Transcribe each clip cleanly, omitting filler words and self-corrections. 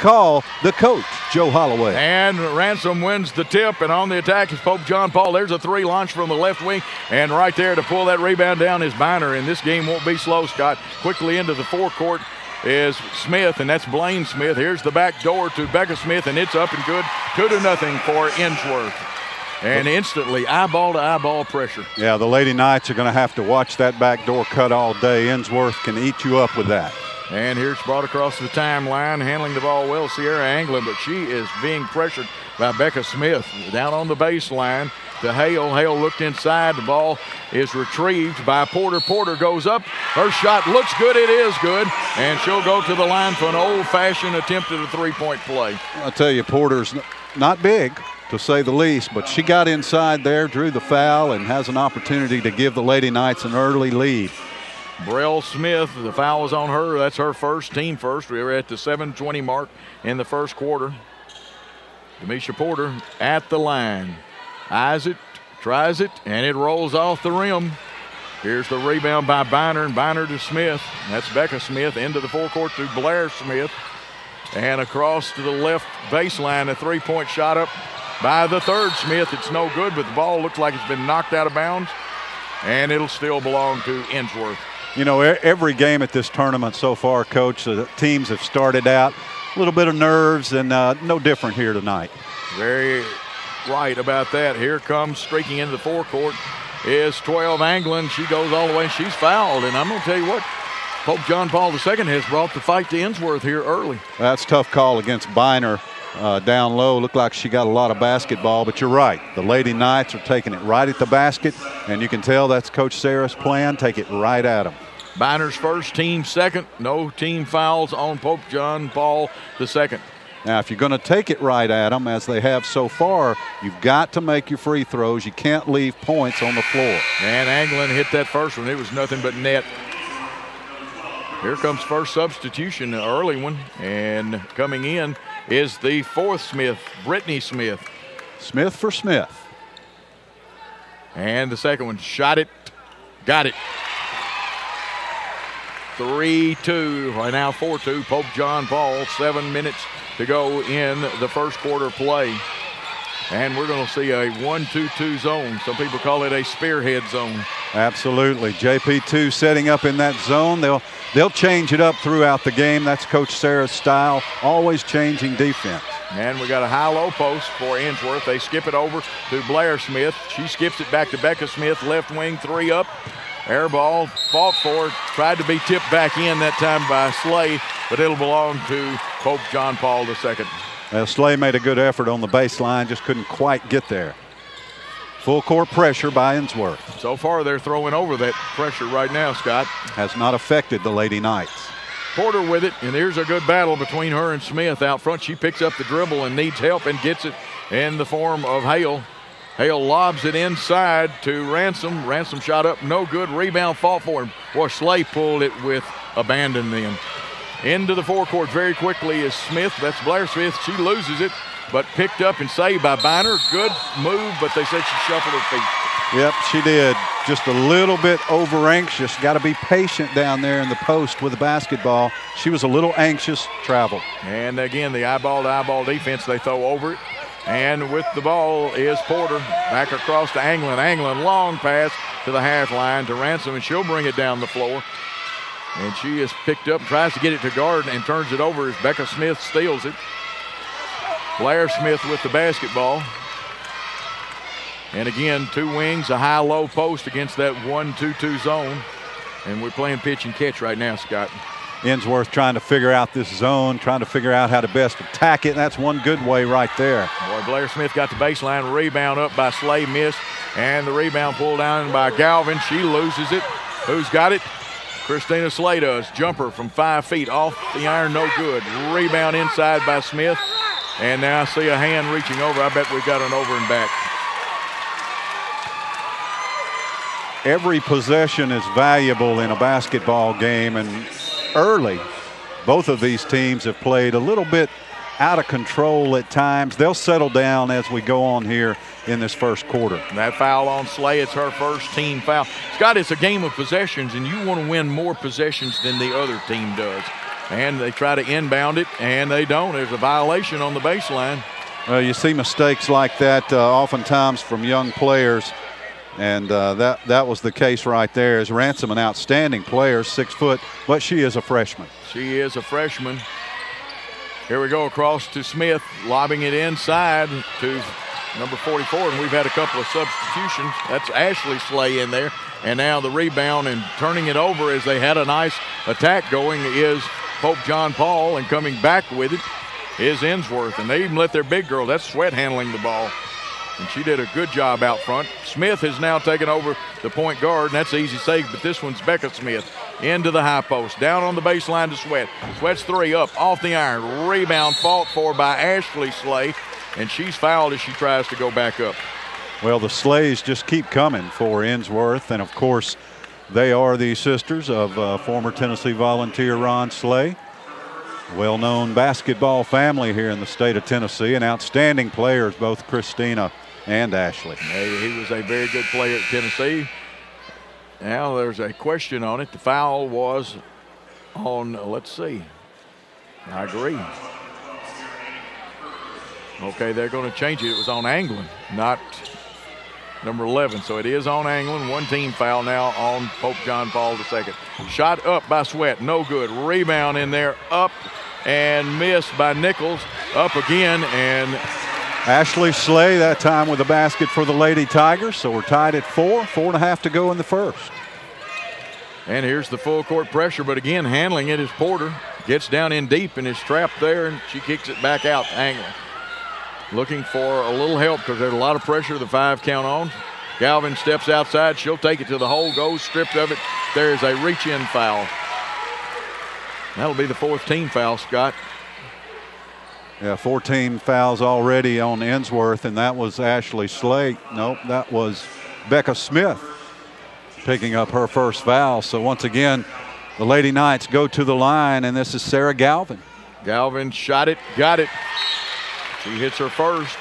call, the coach, Joe Holloway. And Ransom wins the tip, and on the attack is Pope John Paul. There's a three launch from the left wing, and right there to pull that rebound down is Biner, and this game won't be slow, Scott. Quickly into the forecourt is Smith, and that's Blaine Smith. Here's the back door to Becca Smith, and it's up and good. 2-0 for Ensworth. And instantly, eyeball-to-eyeball pressure. Yeah, the Lady Knights are going to have to watch that back door cut all day. Ensworth can eat you up with that. And here's brought across the timeline, handling the ball well, Sierra Anglin, but she is being pressured by Becca Smith. Down on the baseline to Hale. Hale looked inside. The ball is retrieved by Porter. Porter goes up. Her shot looks good. It is good. And she'll go to the line for an old-fashioned attempt at a three-point play. I'll tell you, Porter's not big, to say the least, but she got inside there, drew the foul, and has an opportunity to give the Lady Knights an early lead. Brell Smith, the foul was on her. That's her first, team first. We were at the 7:20 mark in the first quarter. Demisha Porter at the line. Eyes it, tries it, and it rolls off the rim. Here's the rebound by Biner, and Biner to Smith. That's Becca Smith into the forecourt to Blair Smith. And across to the left baseline, a three-point shot up by the third Smith. It's no good, but the ball looks like it's been knocked out of bounds, and it'll still belong to Ensworth. You know, every game at this tournament so far, Coach, the teams have started out a little bit of nerves, and no different here tonight. Very right about that. Here comes streaking into the forecourt is 12 Anglin. She goes all the way, and she's fouled. And I'm going to tell you what, Pope John Paul II has brought the fight to Ensworth here early. That's a tough call against Biner down low. Looked like she got a lot of basketball, but you're right. The Lady Knights are taking it right at the basket, and you can tell that's Coach Sarah's plan. Take it right at them. Biner's first, team second. No team fouls on Pope John Paul II. Now, if you're going to take it right at them, as they have so far, you've got to make your free throws. You can't leave points on the floor. And Anglin hit that first one. It was nothing but net. Here comes first substitution, an early one. And coming in is the fourth Smith, Brittany Smith. Smith for Smith. And the second one, shot it, got it. 3-2, right now 4-2, Pope John Paul, 7 minutes to go in the first quarter play. And we're going to see a 1-2-2 zone. Some people call it a spearhead zone. Absolutely. JP2 setting up in that zone. They'll change it up throughout the game. That's Coach Sarah's style, always changing defense. And we got a high-low post for Ensworth. They skip it over to Blair Smith. She skips it back to Becca Smith, left wing, three up. Air ball, fought for, tried to be tipped back in that time by Slay, but it'll belong to Pope John Paul II. Well, Slay made a good effort on the baseline, just couldn't quite get there. Full court pressure by Ensworth. So far, they're throwing over that pressure right now, Scott. Has not affected the Lady Knights. Porter with it, and there's a good battle between her and Smith out front. She picks up the dribble and needs help and gets it in the form of Hale. Hale lobs it inside to Ransom. Ransom shot up, no good. Rebound fought for him. Boy, Slay pulled it with abandon then. Into the forecourt very quickly is Smith. That's Blair Smith. She loses it, but picked up and saved by Biner. Good move, but they said she shuffled her feet. Yep, she did. Just a little bit over anxious. Got to be patient down there in the post with the basketball. She was a little anxious, traveled. And again, the eyeball-to-eyeball defense, they throw over it. And with the ball is Porter. Back across to Anglin. Anglin, long pass to the half line to Ransom, and she'll bring it down the floor. And she is picked up, tries to get it to guard, and turns it over as Becca Smith steals it. Blair Smith with the basketball. And again, two wings, a high-low post against that 1-2-2 zone. And we're playing pitch and catch right now, Scott. Ensworth trying to figure out this zone, trying to figure out how to best attack it. And that's one good way right there. Boy, Blair Smith got the baseline, rebound up by Slay, missed. And the rebound pulled down by Galvin. She loses it. Who's got it? Christina Slay does. Jumper from 5 feet off the iron, no good. Rebound inside by Smith. And now I see a hand reaching over. I bet we got an over and back. Every possession is valuable in a basketball game, and early, both of these teams have played a little bit out of control at times. They'll settle down as we go on here in this first quarter. That foul on Slay, it's her first team foul. Scott, it's a game of possessions, and you want to win more possessions than the other team does. And they try to inbound it, and they don't. There's a violation on the baseline. Well, you see mistakes like that oftentimes from young players, and that was the case right there. Is Ransom an outstanding player, 6 foot, but she is a freshman. She is a freshman. Here we go across to Smith, lobbing it inside to number 44, and we've had a couple of substitutions. That's Ashley Slay in there, and now the rebound and turning it over as they had a nice attack going is Pope John Paul, and coming back with it is Ensworth, and they even let their big girl, that's Sweat, handling the ball, and she did a good job out front. Smith has now taken over the point guard, and that's an easy save, but this one's Becca Smith into the high post, down on the baseline to Sweat. Sweat's three up, off the iron, rebound fought for by Ashley Slay, and she's fouled as she tries to go back up. Well, the Slays just keep coming for Ensworth, and of course they are the sisters of former Tennessee Volunteer Ron Slay. Well-known basketball family here in the state of Tennessee, and outstanding players, both Christina and Ashley. He was a very good player at Tennessee. Now there's a question on it. The foul was on, let's see. I agree. Okay, they're going to change it. It was on Anglin, not number 11. So it is on Anglin. One team foul now on Pope John Paul II. Shot up by Sweat, no good. Rebound in there, up and missed by Nichols. Up again, and Ashley Slay that time with a basket for the Lady Tigers. So we're tied at 4.5 to go in the first. And here's the full court pressure, but again, handling it is Porter. Gets down in deep and is trapped there, and she kicks it back out to Anglin. Looking for a little help because there's a lot of pressure, the 5 count on. Galvin steps outside. She'll take it to the hole, goes stripped of it. There is a reach-in foul. That'll be the 4th team foul, Scott. Yeah, 14 fouls already on Ensworth, and that was Ashley Slay. Nope, that was Becca Smith picking up her first foul. So once again, the Lady Knights go to the line, and this is Sarah Galvin. Galvin shot it, got it. She hits her first.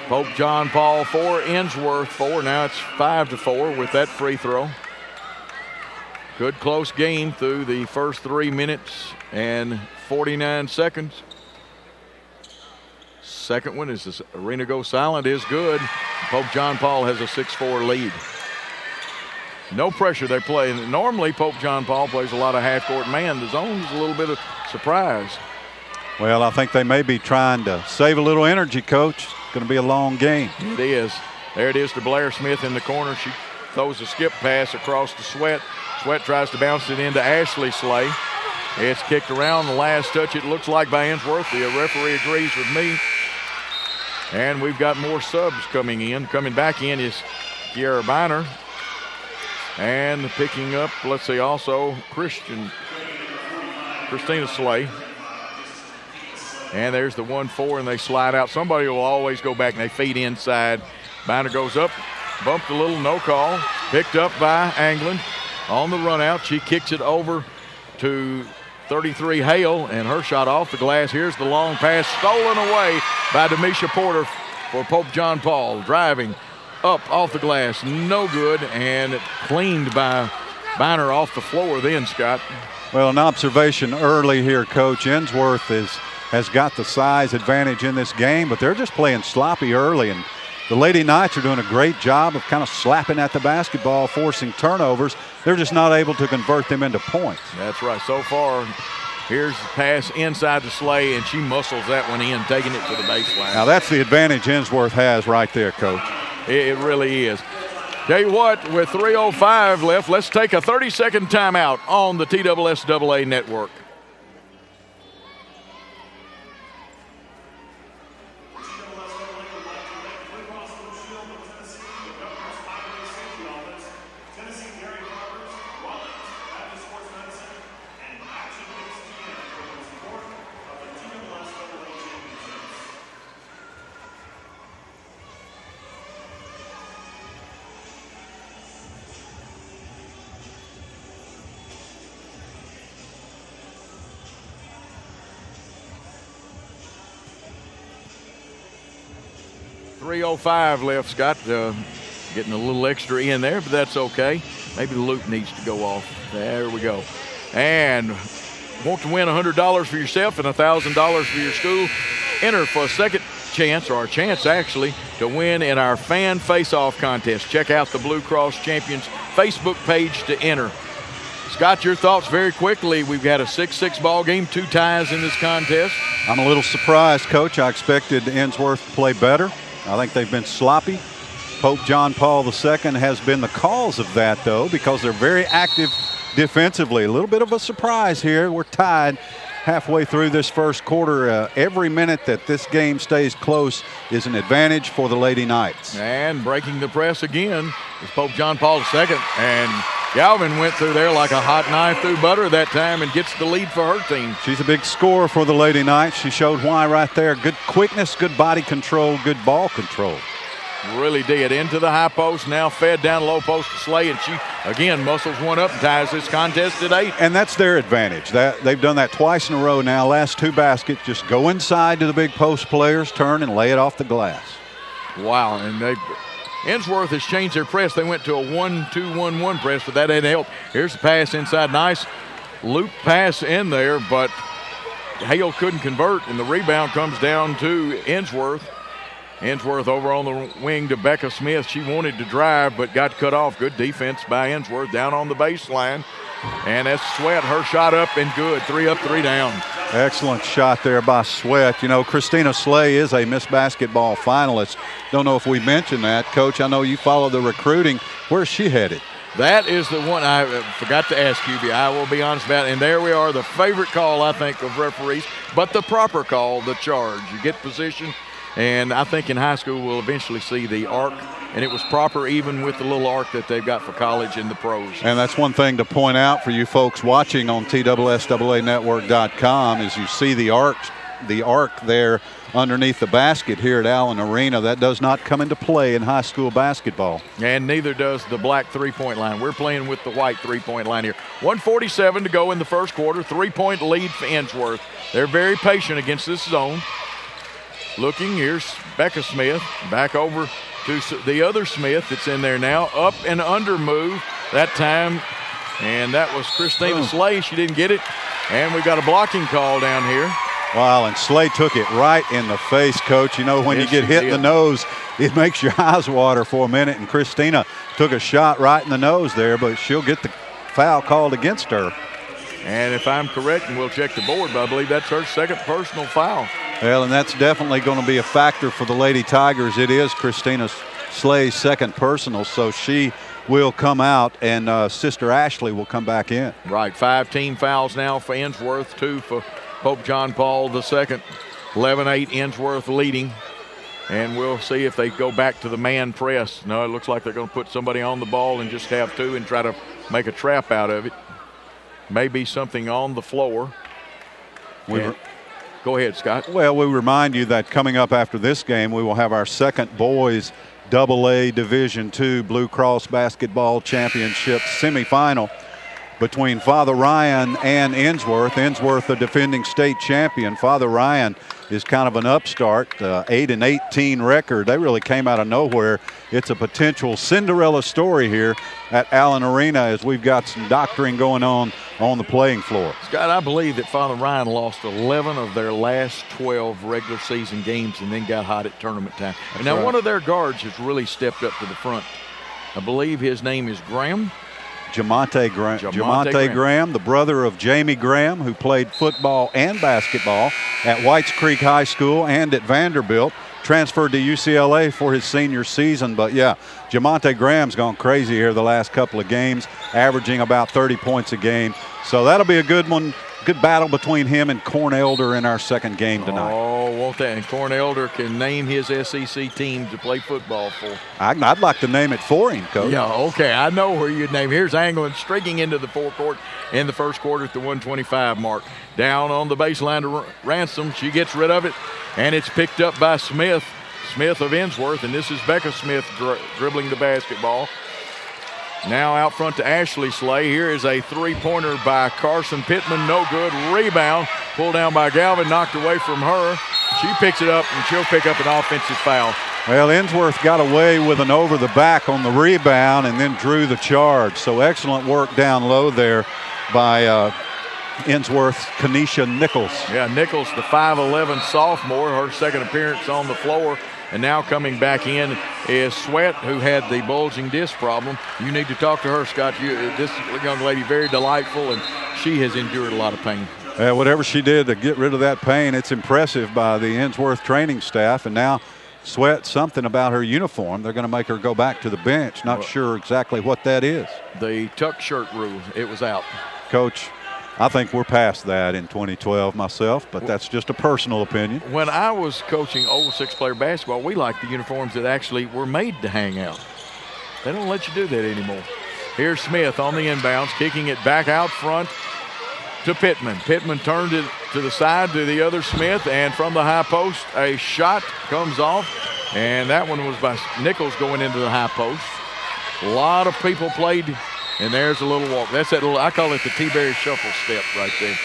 Pope John Paul 4, Ensworth 4. Now it's 5-4 with that free throw. Good close game through the first 3 minutes and 49 seconds. Second one is this arena go silent is good. Pope John Paul has a 6-4 lead. No pressure they play. Normally Pope John Paul plays a lot of half-court man. The zone is a little bit of surprise. Well, I think they may be trying to save a little energy, Coach. It's going to be a long game. It is. There it is to Blair Smith in the corner. She throws a skip pass across to Sweat. Sweat tries to bounce it into Ashley Slay. It's kicked around. The last touch, it looks like, by Ensworth. The referee agrees with me. And we've got more subs coming in. Coming back in is Kiara Biner. And picking up, let's see, also Christina Slay. And there's the 1-4, and they slide out. Somebody will always go back, and they feed inside. Biner goes up, bumped a little, no call. Picked up by Anglin on the run out. She kicks it over to 33 Hale, and her shot off the glass. Here's the long pass, stolen away by Demisha Porter for Pope John Paul. Driving up off the glass, no good, and cleaned by Biner off the floor then, Scott. Well, an observation early here, Coach. Ensworth has got the size advantage in this game, but they're just playing sloppy early, and the Lady Knights are doing a great job of kind of slapping at the basketball, forcing turnovers. They're just not able to convert them into points. That's right. So far, here's the pass inside to Slay, and she muscles that one in, taking it to the baseline. Now that's the advantage Ensworth has right there, Coach. It really is. Tell you what, with 3:05 left, let's take a 30-second timeout on the TSSAA network. .305 left, Scott. Getting a little extra in there, but that's okay. Maybe the loop needs to go off. There we go. And Want to win $100 for yourself and $1,000 for your school? Enter for a second chance, or a chance actually, to win in our fan face-off contest. Check out the Blue Cross Champions Facebook page to enter. Scott, your thoughts very quickly. We've got a 6-6 ball game, 2 ties in this contest. I'm a little surprised, Coach. I expected Ensworth to play better. I think they've been sloppy. Pope John Paul II has been the cause of that, though, because they're very active defensively. A little bit of a surprise here. We're tied halfway through this first quarter. Every minute that this game stays close is an advantage for the Lady Knights. And breaking the press again is Pope John Paul II. And Galvin went through there like a hot knife through butter that time and gets the lead for her team. She's a big scorer for the Lady Knights. She showed why right there. Good quickness, good body control, good ball control. Really did. Into the high post, now fed down low post to Slay, and she, again, muscles one up and ties this contest at 8. And that's their advantage. They've done that twice in a row now. Last 2 baskets, just go inside to the big post players, turn, and lay it off the glass. Wow, and Ensworth has changed their press. They went to a 1-2-1-1 press, but that didn't help. Here's the pass inside. Nice loop pass in there, but Hale couldn't convert, and the rebound comes down to Ensworth. Ensworth over on the wing to Becca Smith. She wanted to drive, but got cut off. Good defense by Ensworth down on the baseline. And that's Sweat, her shot up and good. 3 up, 3 down. Excellent shot there by Sweat. You know, Christina Slay is a Miss Basketball finalist. Don't know if we mentioned that. Coach, I know you follow the recruiting. Where's she headed? That is the one I forgot to ask you. I will be honest about it. And there we are, the favorite call, I think, of referees, but the proper call, the charge. You get position. And I think in high school we'll eventually see the arc, and it was proper even with the little arc that they've got for college and the pros. And that's one thing to point out for you folks watching on TSSAA is you see the arc there underneath the basket here at Allen Arena. That does not come into play in high school basketball. And neither does the black three-point line. We're playing with the white three-point line here. 1:47 to go in the first quarter. 3-point lead for Ensworth. They're very patient against this zone. Looking, here's Becca Smith, back over to the other Smith that's in there now. Up and under move that time, and that was Christina Slay. She didn't get it, and we've got a blocking call down here. Wow, and Slay took it right in the face, Coach. You know, when you get hit in the nose, it makes your eyes water for a minute, and Christina took a shot right in the nose there, but she'll get the foul called against her. And if I'm correct, and we'll check the board, but I believe that's her second personal foul. Well, and that's definitely going to be a factor for the Lady Tigers. It is Christina Slay's second personal, so she will come out, and Sister Ashley will come back in. Right, 5 team fouls now for Ensworth, 2 for Pope John Paul II. 11-8 Ensworth leading, and we'll see if they go back to the man press. No, it looks like they're going to put somebody on the ball and just have 2 and try to make a trap out of it. Maybe something on the floor. Go ahead, Scott. Well, we remind you that coming up after this game, we will have our second boys AA Division II Blue Cross Basketball Championship semifinal between Father Ryan and Ensworth. Ensworth, the defending state champion. Father Ryan is kind of an upstart, 8-18 record. They really came out of nowhere. It's a potential Cinderella story here at Allen Arena as we've got some doctoring going on the playing floor. Scott, I believe that Father Ryan lost 11 of their last 12 regular season games and then got hot at tournament time. And now one of their guards has really stepped up to the front. I believe his name is Graham. Jamonte Graham, the brother of Jamie Graham, who played football and basketball at Whites Creek High School and at Vanderbilt. Transferred to UCLA for his senior season. But, yeah, Jamonte Graham's gone crazy here the last couple of games, averaging about 30 points a game. So that'll be a good one. Good battle between him and Corn Elder in our second game tonight. Oh, won't that? And Corn Elder can name his SEC team to play football for. I'd like to name it for him, Coach. Yeah, okay. I know where you'd name. Here's Anglin streaking into the forecourt in the first quarter at the 125 mark. Down on the baseline to Ransom. She gets rid of it, and it's picked up by Smith. Smith of Ensworth, and this is Becca Smith dribbling the basketball. Now out front to Ashley Slay. Here is a three-pointer by Carson Pittman. No good. Rebound. Pulled down by Galvin. Knocked away from her. She picks it up, and she'll pick up an offensive foul. Well, Ensworth got away with an over the back on the rebound and then drew the charge. So excellent work down low there by Ensworth, Kenesha Nichols. Yeah, Nichols, the 5'11 sophomore, her second appearance on the floor. And now coming back in is Sweat, who had the bulging disc problem. You need to talk to her, Scott. This young lady, very delightful, and she has endured a lot of pain. Whatever she did to get rid of that pain, it's impressive by the Ensworth training staff. And now Sweat, something about her uniform. They're going to make her go back to the bench. Not sure exactly what that is. The tuck shirt rule, it was out. Coach, I think we're past that in 2012 myself, but that's just a personal opinion. When I was coaching old six-player basketball, we liked the uniforms that actually were made to hang out. They don't let you do that anymore. Here's Smith on the inbounds, kicking it back out front to Pittman. Pittman turned it to the side to the other Smith, and from the high post, a shot comes off, and that one was by Nichols going into the high post. A lot of people played. And there's a little walk. That's that little, I call it the T-Berry shuffle step right there.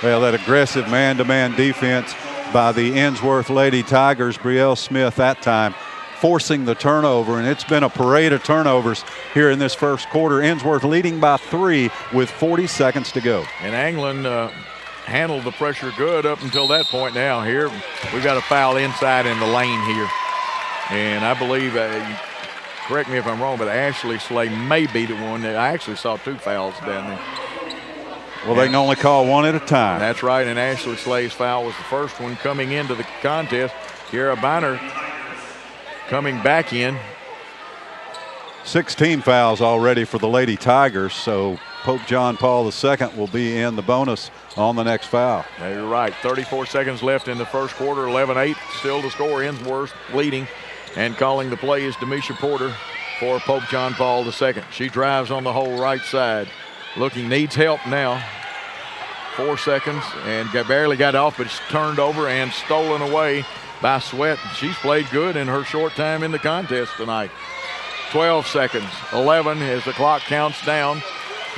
Well, that aggressive man-to-man defense by the Ensworth Lady Tigers, Brielle Smith that time, forcing the turnover. And it's been a parade of turnovers here in this first quarter. Ensworth leading by 3 with 40 seconds to go. And Anglin handled the pressure good up until that point. Now here, we've got a foul inside in the lane here. And I believe correct me if I'm wrong, but Ashley Slay may be the one. I actually saw 2 fouls down there. Well, they can only call one at a time. That's right, and Ashley Slay's foul was the first one coming into the contest. Kiara Biner coming back in. 16 fouls already for the Lady Tigers, so Pope John Paul II will be in the bonus on the next foul. Yeah, you're right. 34 seconds left in the first quarter, 11-8 still to score. Ensworth leading. And calling the play is Demisha Porter for Pope John Paul II. She drives on the whole right side. Needs help now. 4 seconds and barely got off, but it's turned over and stolen away by Sweat. She's played good in her short time in the contest tonight. 12 seconds, 11 as the clock counts down.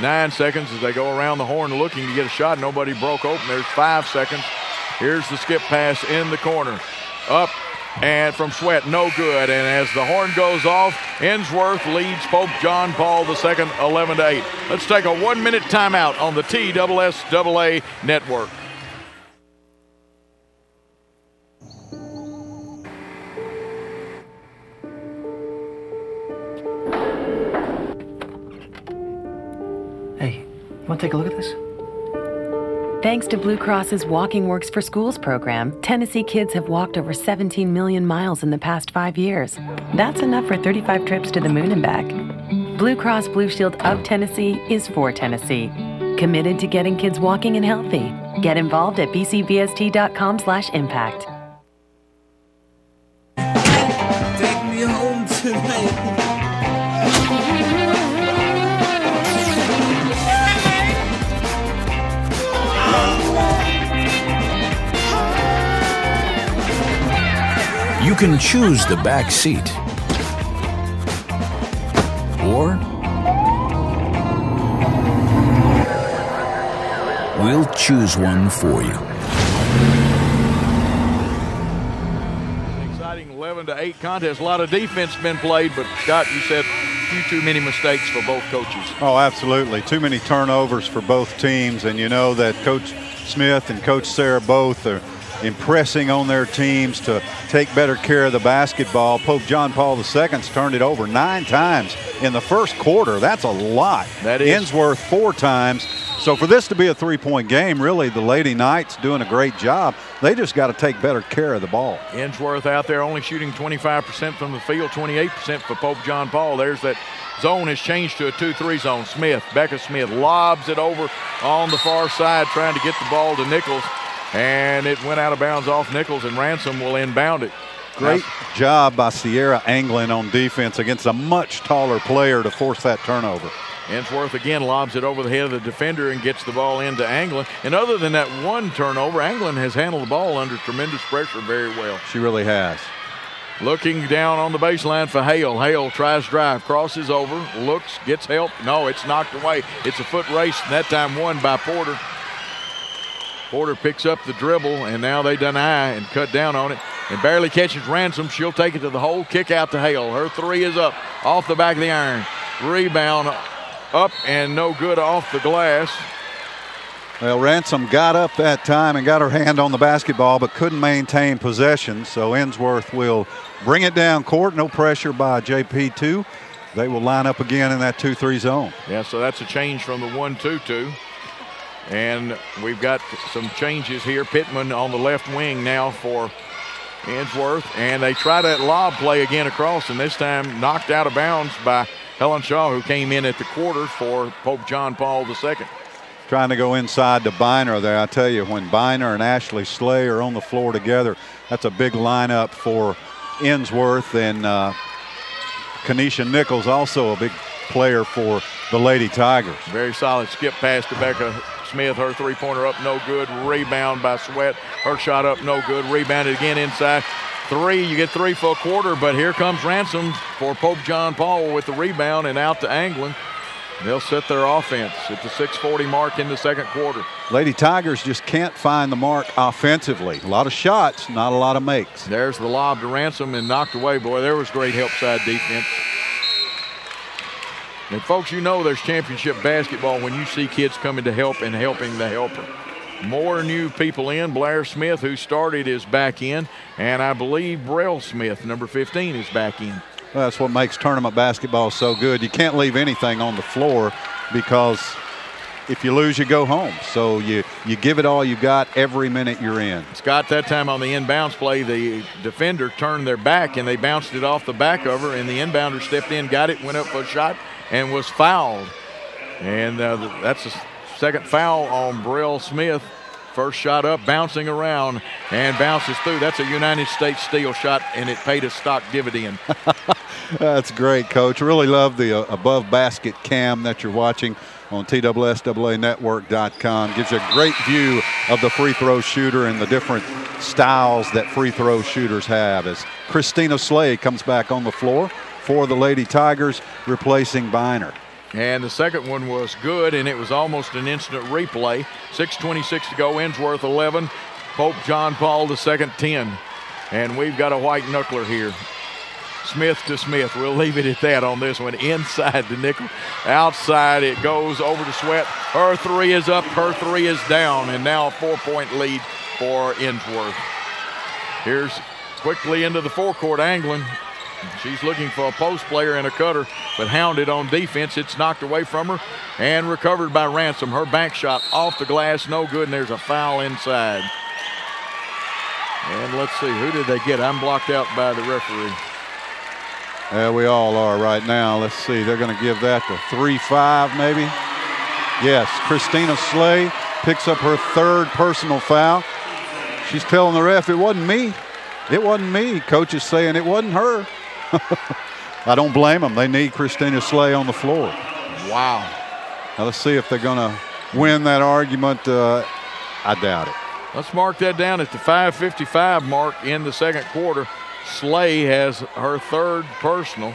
9 seconds as they go around the horn looking to get a shot. Nobody broke open. There's 5 seconds. Here's the skip pass in the corner. Up. And from Sweat, no good. And as the horn goes off, Ensworth leads Pope John Paul II 11-8. Let's take a 1-minute timeout on the TSSAA network. Hey, want to take a look at this? Thanks to Blue Cross's Walking Works for Schools program, Tennessee kids have walked over 17 million miles in the past 5 years. That's enough for 35 trips to the moon and back. Blue Cross Blue Shield of Tennessee is for Tennessee. Committed to getting kids walking and healthy. Get involved at bcbst.com/impact. Take me home tonight. You can choose the back seat, or we'll choose one for you. An exciting 11-8 contest. A lot of defense been played, but Scott, you said a few too many mistakes for both coaches. Oh, absolutely. Too many turnovers for both teams, and you know that Coach Smith and Coach Sarah both are impressing on their teams to take better care of the basketball. Pope John Paul II's turned it over 9 times in the first quarter. That's a lot. That is. Ensworth 4 times. So for this to be a 3-point game, really the Lady Knights doing a great job. They just got to take better care of the ball. Ensworth out there only shooting 25% from the field, 28% for Pope John Paul. There's that zone has changed to a 2-3 zone. Becca Smith lobs it over on the far side trying to get the ball to Nichols. And it went out of bounds off Nichols, and Ransom will inbound it. Great job by Sierra Anglin on defense against a much taller player to force that turnover. Ensworth again lobs it over the head of the defender and gets the ball into Anglin. And other than that one turnover, Anglin has handled the ball under tremendous pressure very well. She really has. Looking down on the baseline for Hale. Hale tries to drive, crosses over, looks, gets help. No, it's knocked away. It's a foot race, and that time won by Porter. Porter picks up the dribble, and now they deny and cut down on it. And barely catches Ransom. She'll take it to the hole, kick out to Hale. Her 3 is up off the back of the iron. Rebound up and no good off the glass. Well, Ransom got up that time and got her hand on the basketball, but couldn't maintain possession. So Ensworth will bring it down court. No pressure by JP2. They will line up again in that 2-3 zone. Yeah, so that's a change from the 1-2-2. And we've got some changes here. Pittman on the left wing now for Ensworth. And they try that lob play again across, and this time knocked out of bounds by Helen Shaw, who came in at the quarter for Pope John Paul II. Trying to go inside to Biner there. I tell you, when Biner and Ashley Slay are on the floor together, that's a big lineup for Ensworth. And Kanisha Nichols, also a big player for the Lady Tigers. Very solid skip pass to Becca Smith. Her three-pointer up, no good. Rebound by Sweat. Her shot up, no good. Rebounded again inside. Three, you get three for a quarter, but here comes Ransom for Pope John Paul with the rebound and out to Anglin. They'll set their offense at the 6:40 mark in the second quarter. Lady Tigers just can't find the mark offensively. A lot of shots, not a lot of makes. There's the lob to Ransom and knocked away. Boy, there was great help side defense. And folks, you know there's championship basketball when you see kids coming to help and helping the helper. More new people in. Blair Smith, who started, is back in. And I believe Brell Smith, number 15, is back in. Well, that's what makes tournament basketball so good. You can't leave anything on the floor because if you lose, you go home. So you give it all you got every minute you're in. Scott, that time on the inbounds play, the defender turned their back and they bounced it off the back of her, and the inbounder stepped in, got it, went up for a shot, and was fouled. And that's the second foul on Brell Smith. First shot up, bouncing around, and bounces through. That's a United States steal shot, and it paid a stock dividend. That's great, Coach. Really love the above basket cam that you're watching on TSSAA Gives you a great view of the free throw shooter and the different styles that free throw shooters have. As Christina Slay comes back on the floor for the Lady Tigers, replacing Biner. And the second one was good, and it was almost an instant replay. 6:26 to go. Ensworth 11. Pope John Paul II 10. And we've got a white knuckler here. Smith to Smith. We'll leave it at that on this one. Inside to Nickel. Outside it goes over to Sweat. Her three is up. Her three is down. And now a 4-point lead for Ensworth. Here's quickly into the forecourt, Anglin. She's looking for a post player and a cutter, but hounded on defense. It's knocked away from her and recovered by Ransom. Her bank shot off the glass, no good, and there's a foul inside. And let's see, who did they get? I'm blocked out by the referee. Yeah, we all are right now. Let's see, they're going to give that to 3-5 maybe. Yes, Christina Slay picks up her third personal foul. She's telling the ref, it wasn't me. It wasn't me. Coach is saying it wasn't her. I don't blame them. They need Christina Slay on the floor. Wow. Now let's see if they're going to win that argument. I doubt it. Let's mark that down at the 5:55 mark in the second quarter. Slay has her third personal.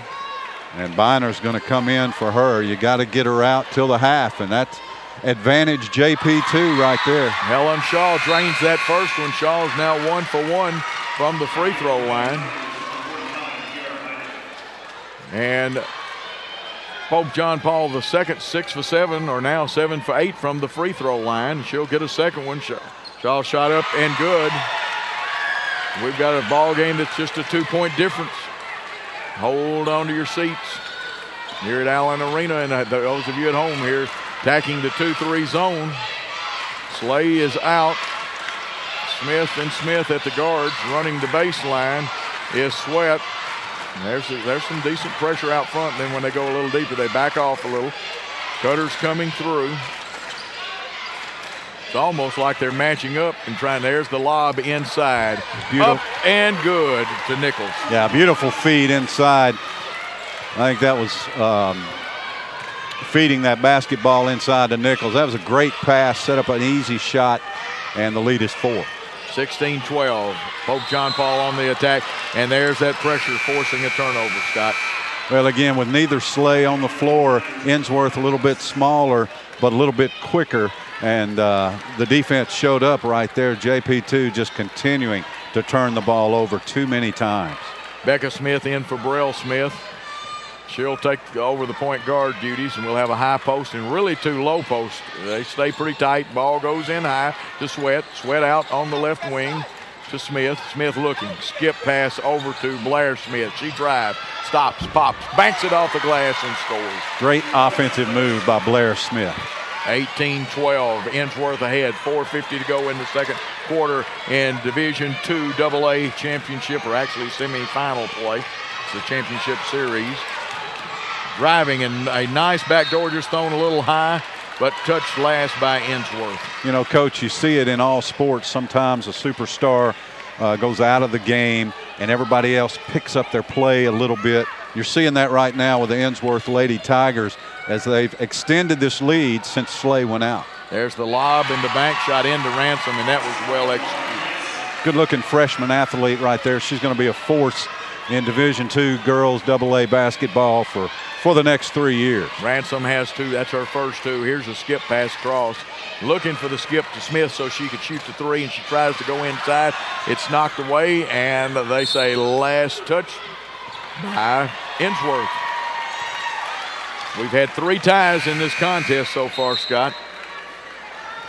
And Biner's going to come in for her. You got to get her out till the half, and that's advantage JP2 right there. Helen Shaw drains that first one. Shaw is now 1 for 1 from the free throw line. And Pope John Paul II, 6 for 7, or now 7 for 8 from the free throw line. She'll get a second one. Shaw shot up and good. We've got a ball game that's just a 2-point difference. Hold on to your seats here at Allen Arena, and those of you at home here attacking the 2-3 zone. Slay is out. Smith and Smith at the guards. Running the baseline is Sweat. There's some decent pressure out front. Then when they go a little deeper, they back off a little. Cutter's coming through. It's almost like they're matching up and trying. There's the lob inside. Up and good to Nichols. Yeah, beautiful feed inside. I think that was feeding that basketball inside to Nichols. That was a great pass, set up an easy shot, and the lead is 4. 16-12. Pope John Paul on the attack, and there's that pressure forcing a turnover, Scott. Well, again, with neither Slay on the floor, Ensworth a little bit smaller, but a little bit quicker, and the defense showed up right there. JP2 just continuing to turn the ball over too many times. Becca Smith in for Brell Smith. She'll take over the point guard duties, and we'll have a high post and really 2 low posts. They stay pretty tight. Ball goes in high to Sweat. Sweat out on the left wing to Smith. Smith looking. Skip pass over to Blair Smith. She drives, stops, pops, banks it off the glass, and scores. Great offensive move by Blair Smith. 18-12. Ensworth ahead. 4:50 to go in the second quarter in Division II AA championship, or actually semifinal play. It's the championship series. Driving, and a nice backdoor just thrown a little high, but touched last by Ensworth. You know, Coach, you see it in all sports. Sometimes a superstar goes out of the game and everybody else picks up their play a little bit. You're seeing that right now with the Ensworth Lady Tigers as they've extended this lead since Slay went out. There's the lob and the bank shot into Ransom, and that was well executed. Good-looking freshman athlete right there. She's going to be a force in Division II girls AA basketball for the next 3 years. Ransom has 2. That's her first 2. Here's a skip pass across. Looking for the skip to Smith so she could shoot the 3, and she tries to go inside. It's knocked away, and they say last touch by Ensworth. We've had 3 ties in this contest so far, Scott.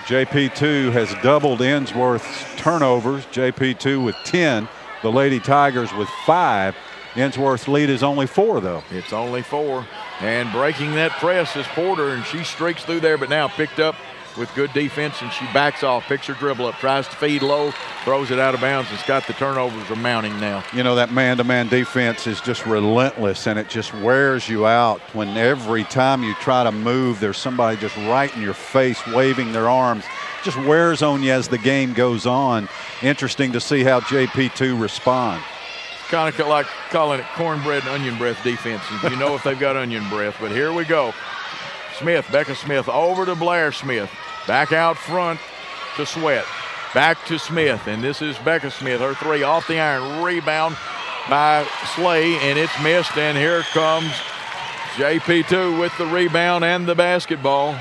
JP2 has doubled Ensworth's turnovers. JP2 with 10. The Lady Tigers with 5. Ensworth's lead is only 4, though. It's only 4. And breaking that press is Porter, and she streaks through there, but now picked up with good defense, and she backs off, picks her dribble up, tries to feed low, throws it out of bounds, and Scott, the turnovers are mounting now. You know, that man-to-man defense is just relentless, and it just wears you out when every time you try to move, there's somebody just right in your face waving their arms. Just wears on you as the game goes on. Interesting to see how JP2 responds. Kind of like calling it cornbread and onion breath defense. You know if they've got onion breath, but here we go. Smith, Becca Smith over to Blair Smith. Back out front to Sweat. Back to Smith, and this is Becca Smith. Her 3 off the iron. Rebound by Slay, and it's missed, and here comes JP2 with the rebound and the basketball.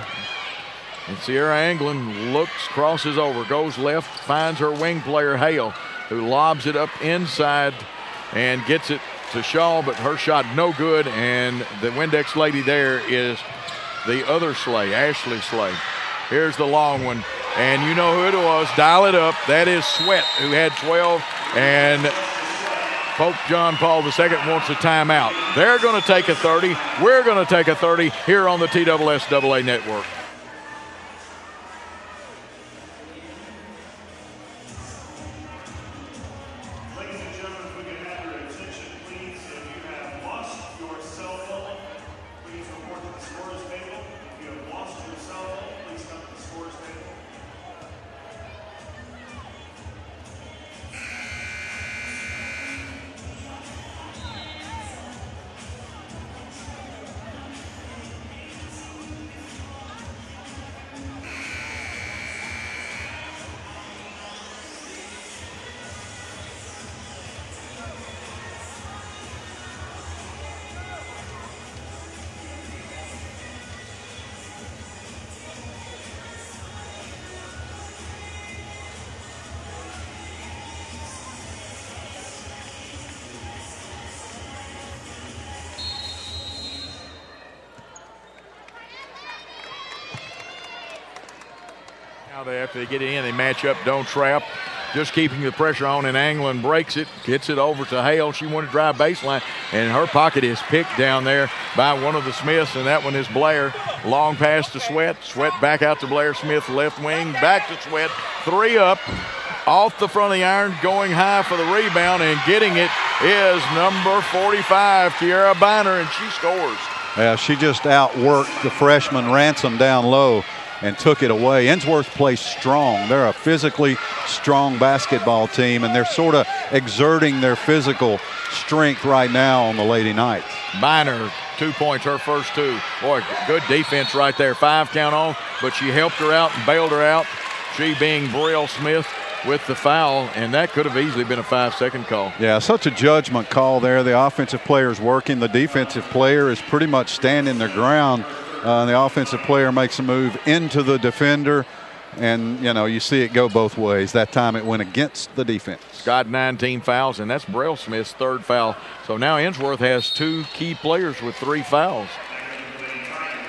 And Sierra Anglin looks, crosses over, goes left, finds her wing player, Hale, who lobs it up inside and gets it to Shaw, but her shot no good, and the Windex lady there is the other Slay, Ashley Slay. Here's the long one, and you know who it was. Dial it up. That is Sweat, who had 12, and Pope John Paul II wants a timeout. They're going to take a 30. We're going to take a 30 here on the TSSAA Network. After they get it in, they match up, don't trap. Just keeping the pressure on, and Anglin breaks it, gets it over to Hale. She wanted to drive baseline, and her pocket is picked down there by one of the Smiths, and that one is Blair. Long pass to Sweat. Sweat back out to Blair Smith, left wing, back to Sweat. 3 up, off the front of the iron, going high for the rebound, and getting it is number 45, Kiara Biner, and she scores. Yeah, she just outworked the freshman Ransom down low and took it away. Ensworth plays strong. They're a physically strong basketball team, and they're sort of exerting their physical strength right now on the Lady Knights. Biner, 2 points, her first 2. Boy, good defense right there. 5 count on, but she helped her out and bailed her out. She being Brielle Smith with the foul, and that could have easily been a 5-second call. Yeah, such a judgment call there. The offensive player is working. The defensive player is pretty much standing their ground. The offensive player makes a move into the defender. And, you know, you see it go both ways. That time it went against the defense. Got 19 fouls, and that's Braille Smith's third foul. So now Ensworth has 2 key players with 3 fouls.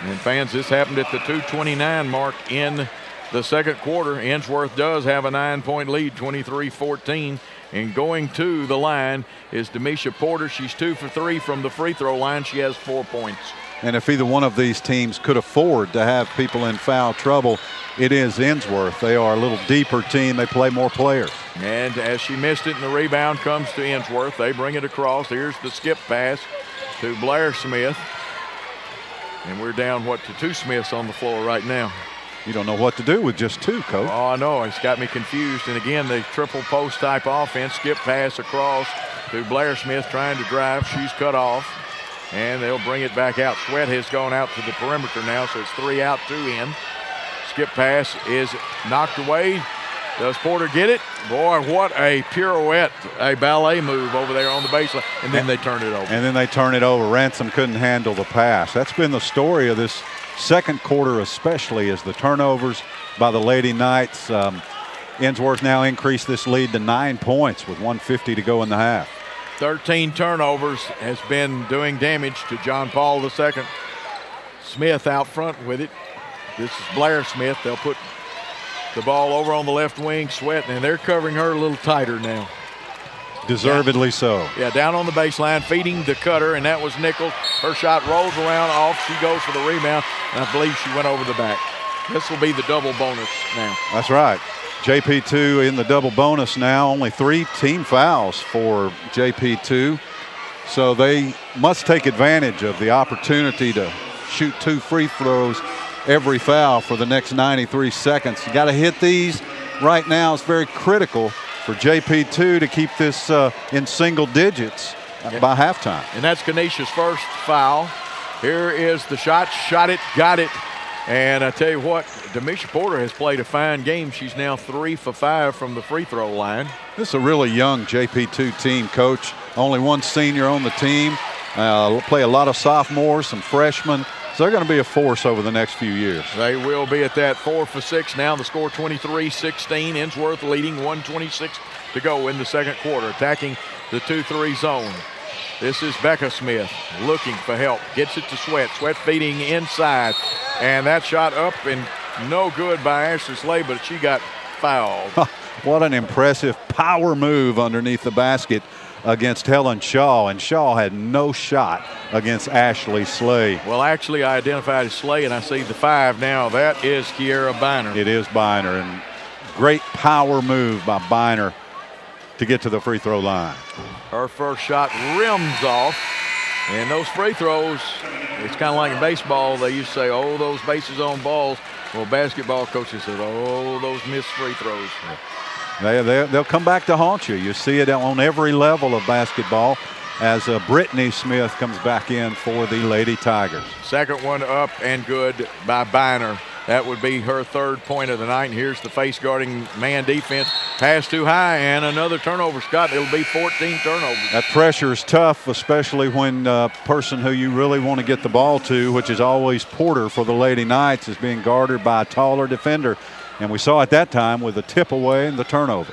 And fans, this happened at the 2:29 mark in the second quarter. Ensworth does have a 9-point lead, 23-14. And going to the line is Demisha Porter. She's 2 for 3 from the free throw line. She has 4 points. And if either one of these teams could afford to have people in foul trouble, it is Ensworth. They are a little deeper team. They play more players. And as she missed it, and the rebound comes to Ensworth, they bring it across. Here's the skip pass to Blair Smith. And we're down, to 2 Smiths on the floor right now. You don't know what to do with just 2, Coach. Oh, I know. It's got me confused. And again, the triple post type offense, skip pass across to Blair Smith trying to drive. She's cut off. And they'll bring it back out. Sweat has gone out to the perimeter now, so it's 3 out, 2 in. Skip pass is knocked away. Does Porter get it? Boy, what a pirouette, a ballet move over there on the baseline. And then they turn it over. And then they turn it over. Ransom couldn't handle the pass. That's been the story of this second quarter especially, is the turnovers by the Lady Knights. Ensworth now increased this lead to 9 points with 1:50 to go in the half. 13 turnovers has been doing damage to John Paul II. Smith out front with it. This is Blair Smith. They'll put the ball over on the left wing, Sweat, and they're covering her a little tighter now. Deservedly so. Yeah, down on the baseline, feeding the cutter, and that was Nichols. Her shot rolls around off. She goes for the rebound, and I believe she went over the back. This will be the double bonus now. That's right. JP2 in the double bonus now. Only 3 team fouls for JP2. So they must take advantage of the opportunity to shoot 2 free throws every foul for the next 93 seconds. You got to hit these right now. It's very critical for JP2 to keep this in single digits by halftime. And that's Kenesha's first foul. Here is the shot. Shot it, got it. And I tell you what, Demisha Porter has played a fine game. She's now 3 for 5 from the free throw line. This is a really young JP2 team, Coach. Only 1 senior on the team. Play a lot of sophomores, some freshmen. So they're going to be a force over the next few years. They will be at that. 4 for 6 now. The score 23-16. Ensworth leading, 1:26 to go in the second quarter. Attacking the 2-3 zone. This is Becca Smith looking for help. Gets it to Sweat. Sweat feeding inside. And that shot up and no good by Ashley Slay, but she got fouled. What an impressive power move underneath the basket against Helen Shaw, and Shaw had no shot against Ashley Slay. Well, actually, I identified as Slay, and I see the 5 now. That is Kiera Biner. It is Biner, and great power move by Biner to get to the free throw line. Her first shot rims off, and those free throws, it's kind of like in baseball. They used to say, oh, those bases on balls. Well, basketball coaches said, oh, those missed free throws. They'll come back to haunt you. You see it on every level of basketball as Brittany Smith comes back in for the Lady Tigers. Second one up and good by Biner. That would be her 3rd point of the night. And here's the face guarding man defense. Pass too high and another turnover, Scott. It'll be 14 turnovers. That pressure is tough, especially when the person who you really want to get the ball to, which is always Porter for the Lady Knights, is being guarded by a taller defender. And we saw at that time with the tip away and the turnover.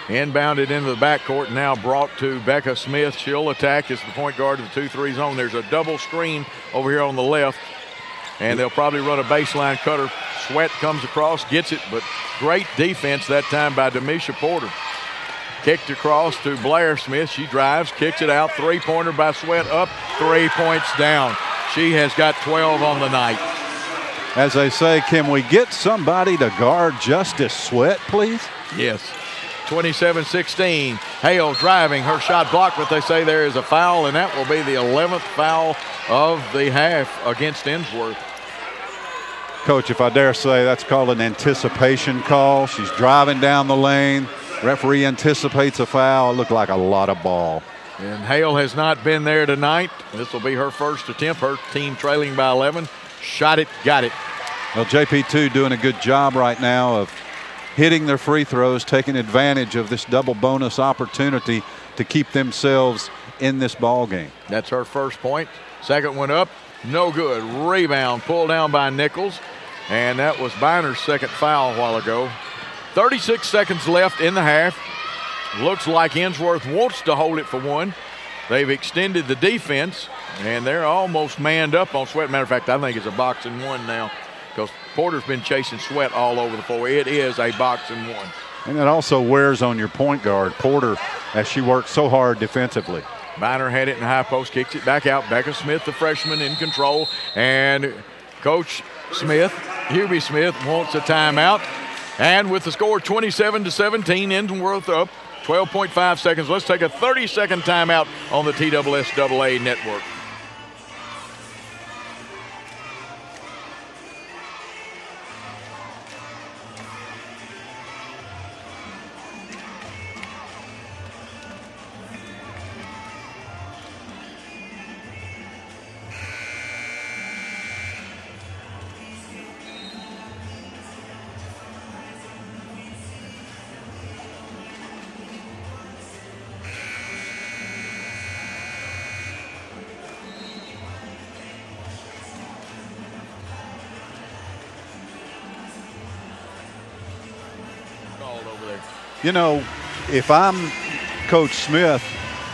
Inbounded into the backcourt, now brought to Becca Smith. She'll attack as the point guard of the 2-3 zone. There's a double screen over here on the left, and they'll probably run a baseline cutter. Sweat comes across, gets it, but great defense that time by Demisha Porter. Kicked across to Blair Smith. She drives, kicks it out. 3-pointer by Sweat, up, 3 points down. She has got 12 on the night. As they say, can we get somebody to guard Justice Sweat, please? Yes. 27-16. Hale driving, her shot blocked, but they say there is a foul, and that will be the 11th foul of the half against Ensworth. Coach, if I dare say, that's called an anticipation call. She's driving down the lane. Referee anticipates a foul. It looked like a lot of ball. And Hale has not been there tonight. This will be her first attempt. Her team trailing by 11. Shot it, got it. Well, JP2 doing a good job right now of hitting their free throws, taking advantage of this double bonus opportunity to keep themselves in this ball game. That's her first point. Second one up, no good. Rebound pulled down by Nichols. And that was Biner's second foul a while ago. 36 seconds left in the half. Looks like Ensworth wants to hold it for one. They've extended the defense, and they're almost manned up on Sweat. Matter of fact, I think it's a box and one now because Porter's been chasing Sweat all over the floor. It is a box and one. And it also wears on your point guard, Porter, as she works so hard defensively. Biner had it in the high post, kicks it back out. Becca Smith, the freshman, in control. And Coach Smith, Hubie Smith, wants a timeout. And with the score 27-17, Ensworth up 12.5 seconds. Let's take a 30-second timeout on the TSSAA network. You know, if I'm Coach Smith,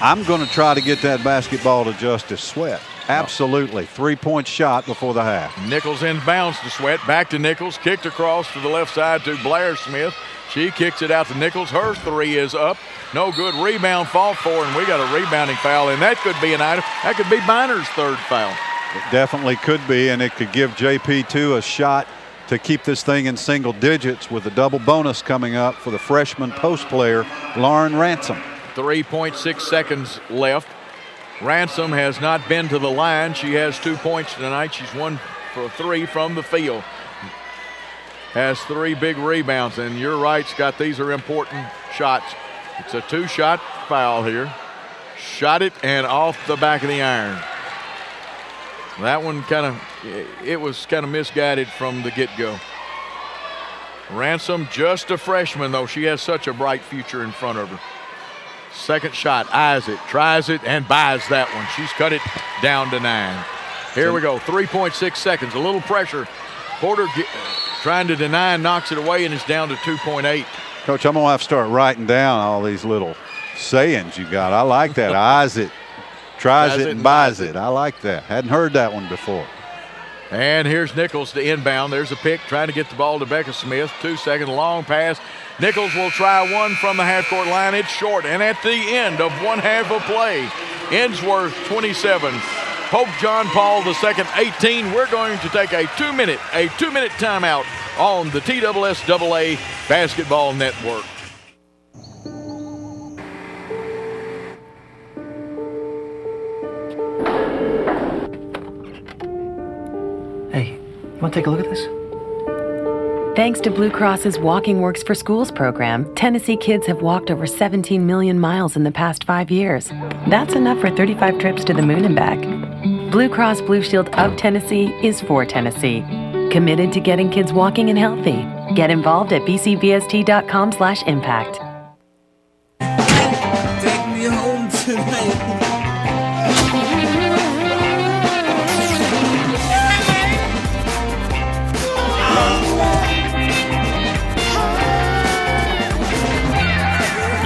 I'm going to try to get that basketball to Justice Sweat. Absolutely. 3-point shot before the half. Nichols inbounds to Sweat. Back to Nichols. Kicked across to the left side to Blair Smith. She kicks it out to Nichols. Her three is up. No good. Rebound fought for, and we got a rebounding foul, and that could be an item. That could be Biner's third foul. It definitely could be, and it could give JP2 a shot to keep this thing in single digits with a double bonus coming up for the freshman post player, Lauren Ransom. 3.6 seconds left. Ransom has not been to the line. She has 2 points tonight. She's 1 for 3 from the field. Has 3 big rebounds, and you're right, Scott, these are important shots. It's a 2-shot foul here. Shot it and off the back of the iron. That one it was kind of misguided from the get-go. Ransom, just a freshman, though. She has such a bright future in front of her. Second shot, eyes it, tries it, and buys that one. She's cut it down to 9. Here we go, 3.6 seconds, a little pressure. Porter trying to deny, knocks it away, and it's down to 2.8. Coach, I'm going to have to start writing down all these little sayings you got. I like that. Eyes it, tries it, and buys it. I like that. Hadn't heard that one before. And here's Nichols to inbound. There's a pick, trying to get the ball to Becca Smith. 2-second long pass. Nichols will try one from the half-court line. It's short, and at the end of one half of play, Ensworth 27, Pope John Paul II 18. We're going to take a 2-minute timeout on the TSSAA Basketball Network. Hey, want to take a look at this? Thanks to Blue Cross's Walking Works for Schools program, Tennessee kids have walked over 17 million miles in the past 5 years. That's enough for 35 trips to the moon and back. Blue Cross Blue Shield of Tennessee is for Tennessee. Committed to getting kids walking and healthy. Get involved at bcbst.com/impact. Take me home tonight.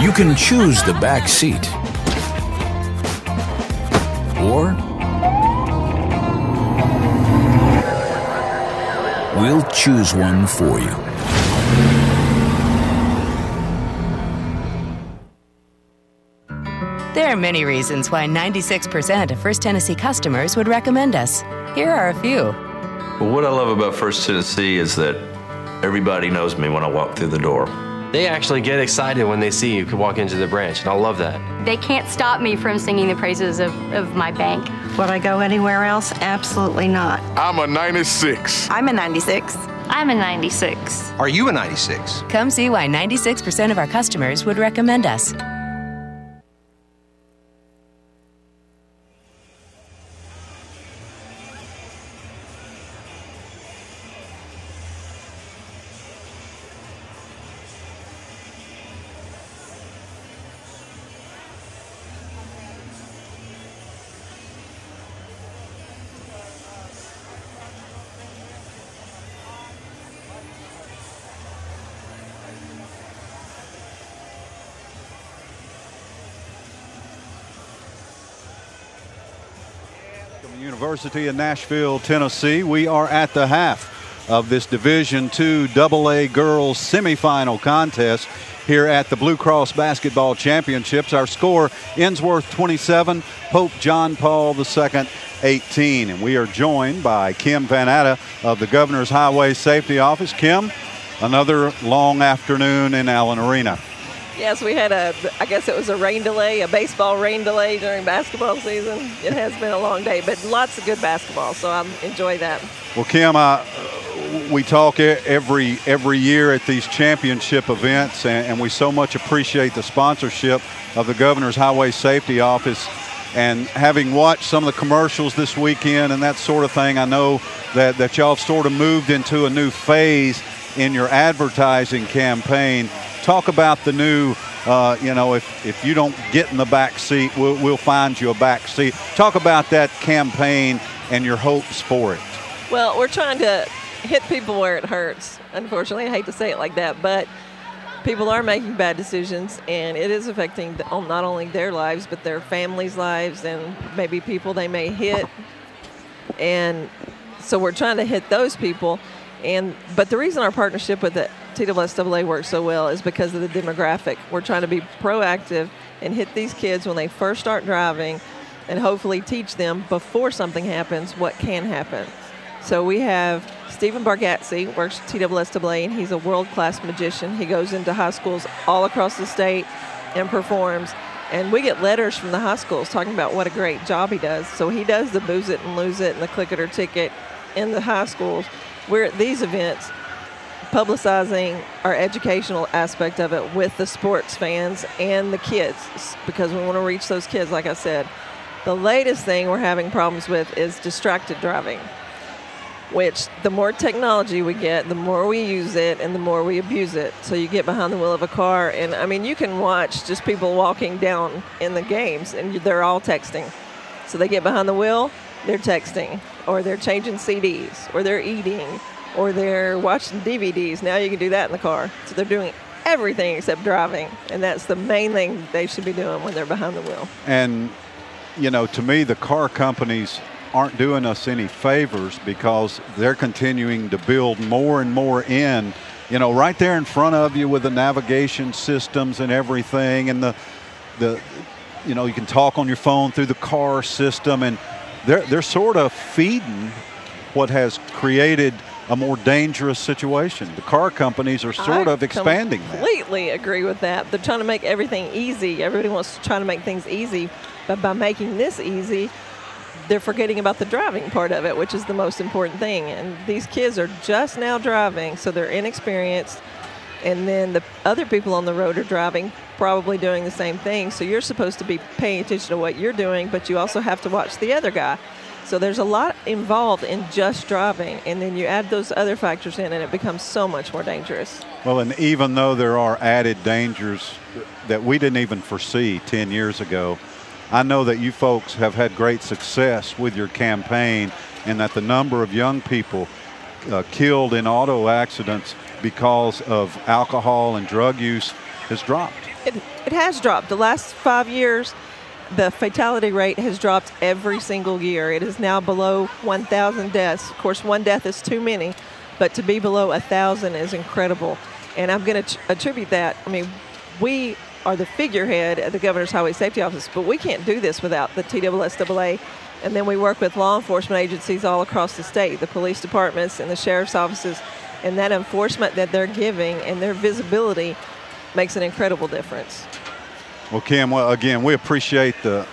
You can choose the back seat, or we'll choose one for you. There are many reasons why 96% of First Tennessee customers would recommend us. Here are a few. Well, what I love about First Tennessee is that everybody knows me when I walk through the door. They actually get excited when they see you walk into the branch, and I love that. They can't stop me from singing the praises of my bank. Would I go anywhere else? Absolutely not. I'm a 96. I'm a 96. I'm a 96. Are you a 96? Come see why 96% of our customers would recommend us. University of Nashville, Tennessee. We are at the half of this Division II AA girls semifinal contest here at the Blue Cross Basketball Championships. Our score, Ensworth 27, Pope John Paul II 18. And we are joined by Kim Van Atta of the Governor's Highway Safety Office. Kim, another long afternoon in Allen Arena. Yes, we had I guess it was a rain delay, a baseball rain delay during basketball season. It has been a long day, but lots of good basketball, so I enjoy that. Well, Kim, we talk every year at these championship events, and we so much appreciate the sponsorship of the Governor's Highway Safety Office. And having watched some of the commercials this weekend and that sort of thing, I know that y'all have sort of moved into a new phase in your advertising campaign. Talk about the new, if you don't get in the back seat, we'll find you a back seat. Talk about that campaign and your hopes for it. Well, we're trying to hit people where it hurts. Unfortunately, I hate to say it like that, but people are making bad decisions, and it is affecting not only their lives, but their families' lives and maybe people they may hit. And so we're trying to hit those people. But the reason our partnership with the TSSAA works so well is because of the demographic. We're trying to be proactive and hit these kids when they first start driving and hopefully teach them before something happens what can happen. So we have Stephen Bargatze, works at TSSAA, and he's a world-class magician. He goes into high schools all across the state and performs. And we get letters from the high schools talking about what a great job he does. So he does the booze it and lose it and the click it or ticket in the high schools. We're at these events publicizing our educational aspect of it with the sports fans and the kids, because we want to reach those kids, like I said. The latest thing we're having problems with is distracted driving, which the more technology we get, the more we use it and the more we abuse it. So you get behind the wheel of a car, and I mean, you can watch just people walking down in the games and they're all texting. So they get behind the wheel, they're texting, or they're changing CDs, or they're eating, or they're watching DVDs. Now you can do that in the car. So they're doing everything except driving, and that's the main thing they should be doing when they're behind the wheel. And, to me, the car companies aren't doing us any favors because they're continuing to build more and more in, right there in front of you with the navigation systems and everything, and the you can talk on your phone through the car system, and they're sort of feeding what has created a more dangerous situation. The car companies are sort of expanding that. I completely agree with that. They're trying to make everything easy. Everybody wants to try to make things easy, but by making this easy, they're forgetting about the driving part of it, which is the most important thing. And these kids are just now driving, so they're inexperienced. And then the other people on the road are driving, probably doing the same thing. So you're supposed to be paying attention to what you're doing, but you also have to watch the other guy. So there's a lot involved in just driving, and then you add those other factors in, and it becomes so much more dangerous. Well, and even though there are added dangers that we didn't even foresee 10 years ago, I know that you folks have had great success with your campaign, and that the number of young people killed in auto accidents because of alcohol and drug use has dropped. It has dropped. The last 5 years, the fatality rate has dropped every single year. It is now below 1,000 deaths. Of course, one death is too many, but to be below 1,000 is incredible. And I'm going to attribute that. I mean, we are the figurehead at the Governor's Highway Safety Office, but we can't do this without the TSSAA. And then we work with law enforcement agencies all across the state, the police departments and the sheriff's offices, and that enforcement that they're giving and their visibility makes an incredible difference. Well, Kim, again, we appreciate the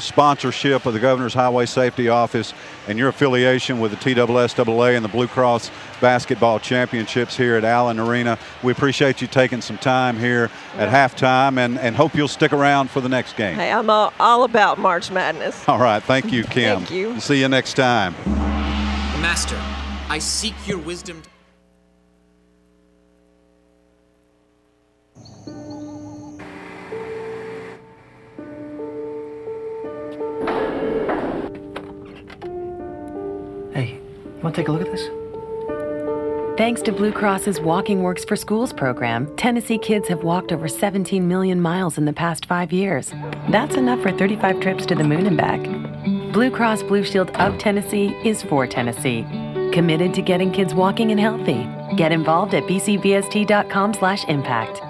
sponsorship of the Governor's Highway Safety Office and your affiliation with the TSSAA and the Blue Cross Basketball Championships here at Allen Arena. We appreciate you taking some time here at halftime, and hope you'll stick around for the next game. Hey, I'm all about March Madness. All right. Thank you, Kim. Thank you. We'll see you next time. Master, I seek your wisdom. Hey, you want to take a look at this? Thanks to Blue Cross's Walking Works for Schools program, Tennessee kids have walked over 17 million miles in the past 5 years. That's enough for 35 trips to the moon and back. Blue Cross Blue Shield of Tennessee is for Tennessee. Committed to getting kids walking and healthy. Get involved at bcbst.com/impact.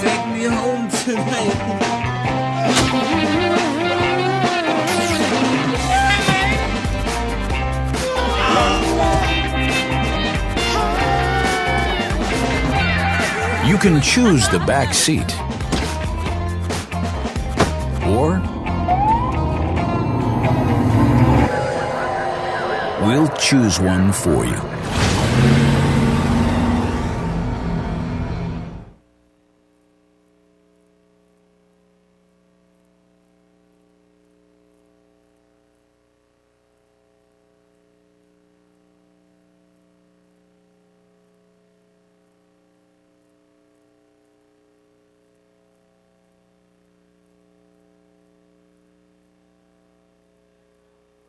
Take me home tonight. You can choose the back seat, or we'll choose one for you.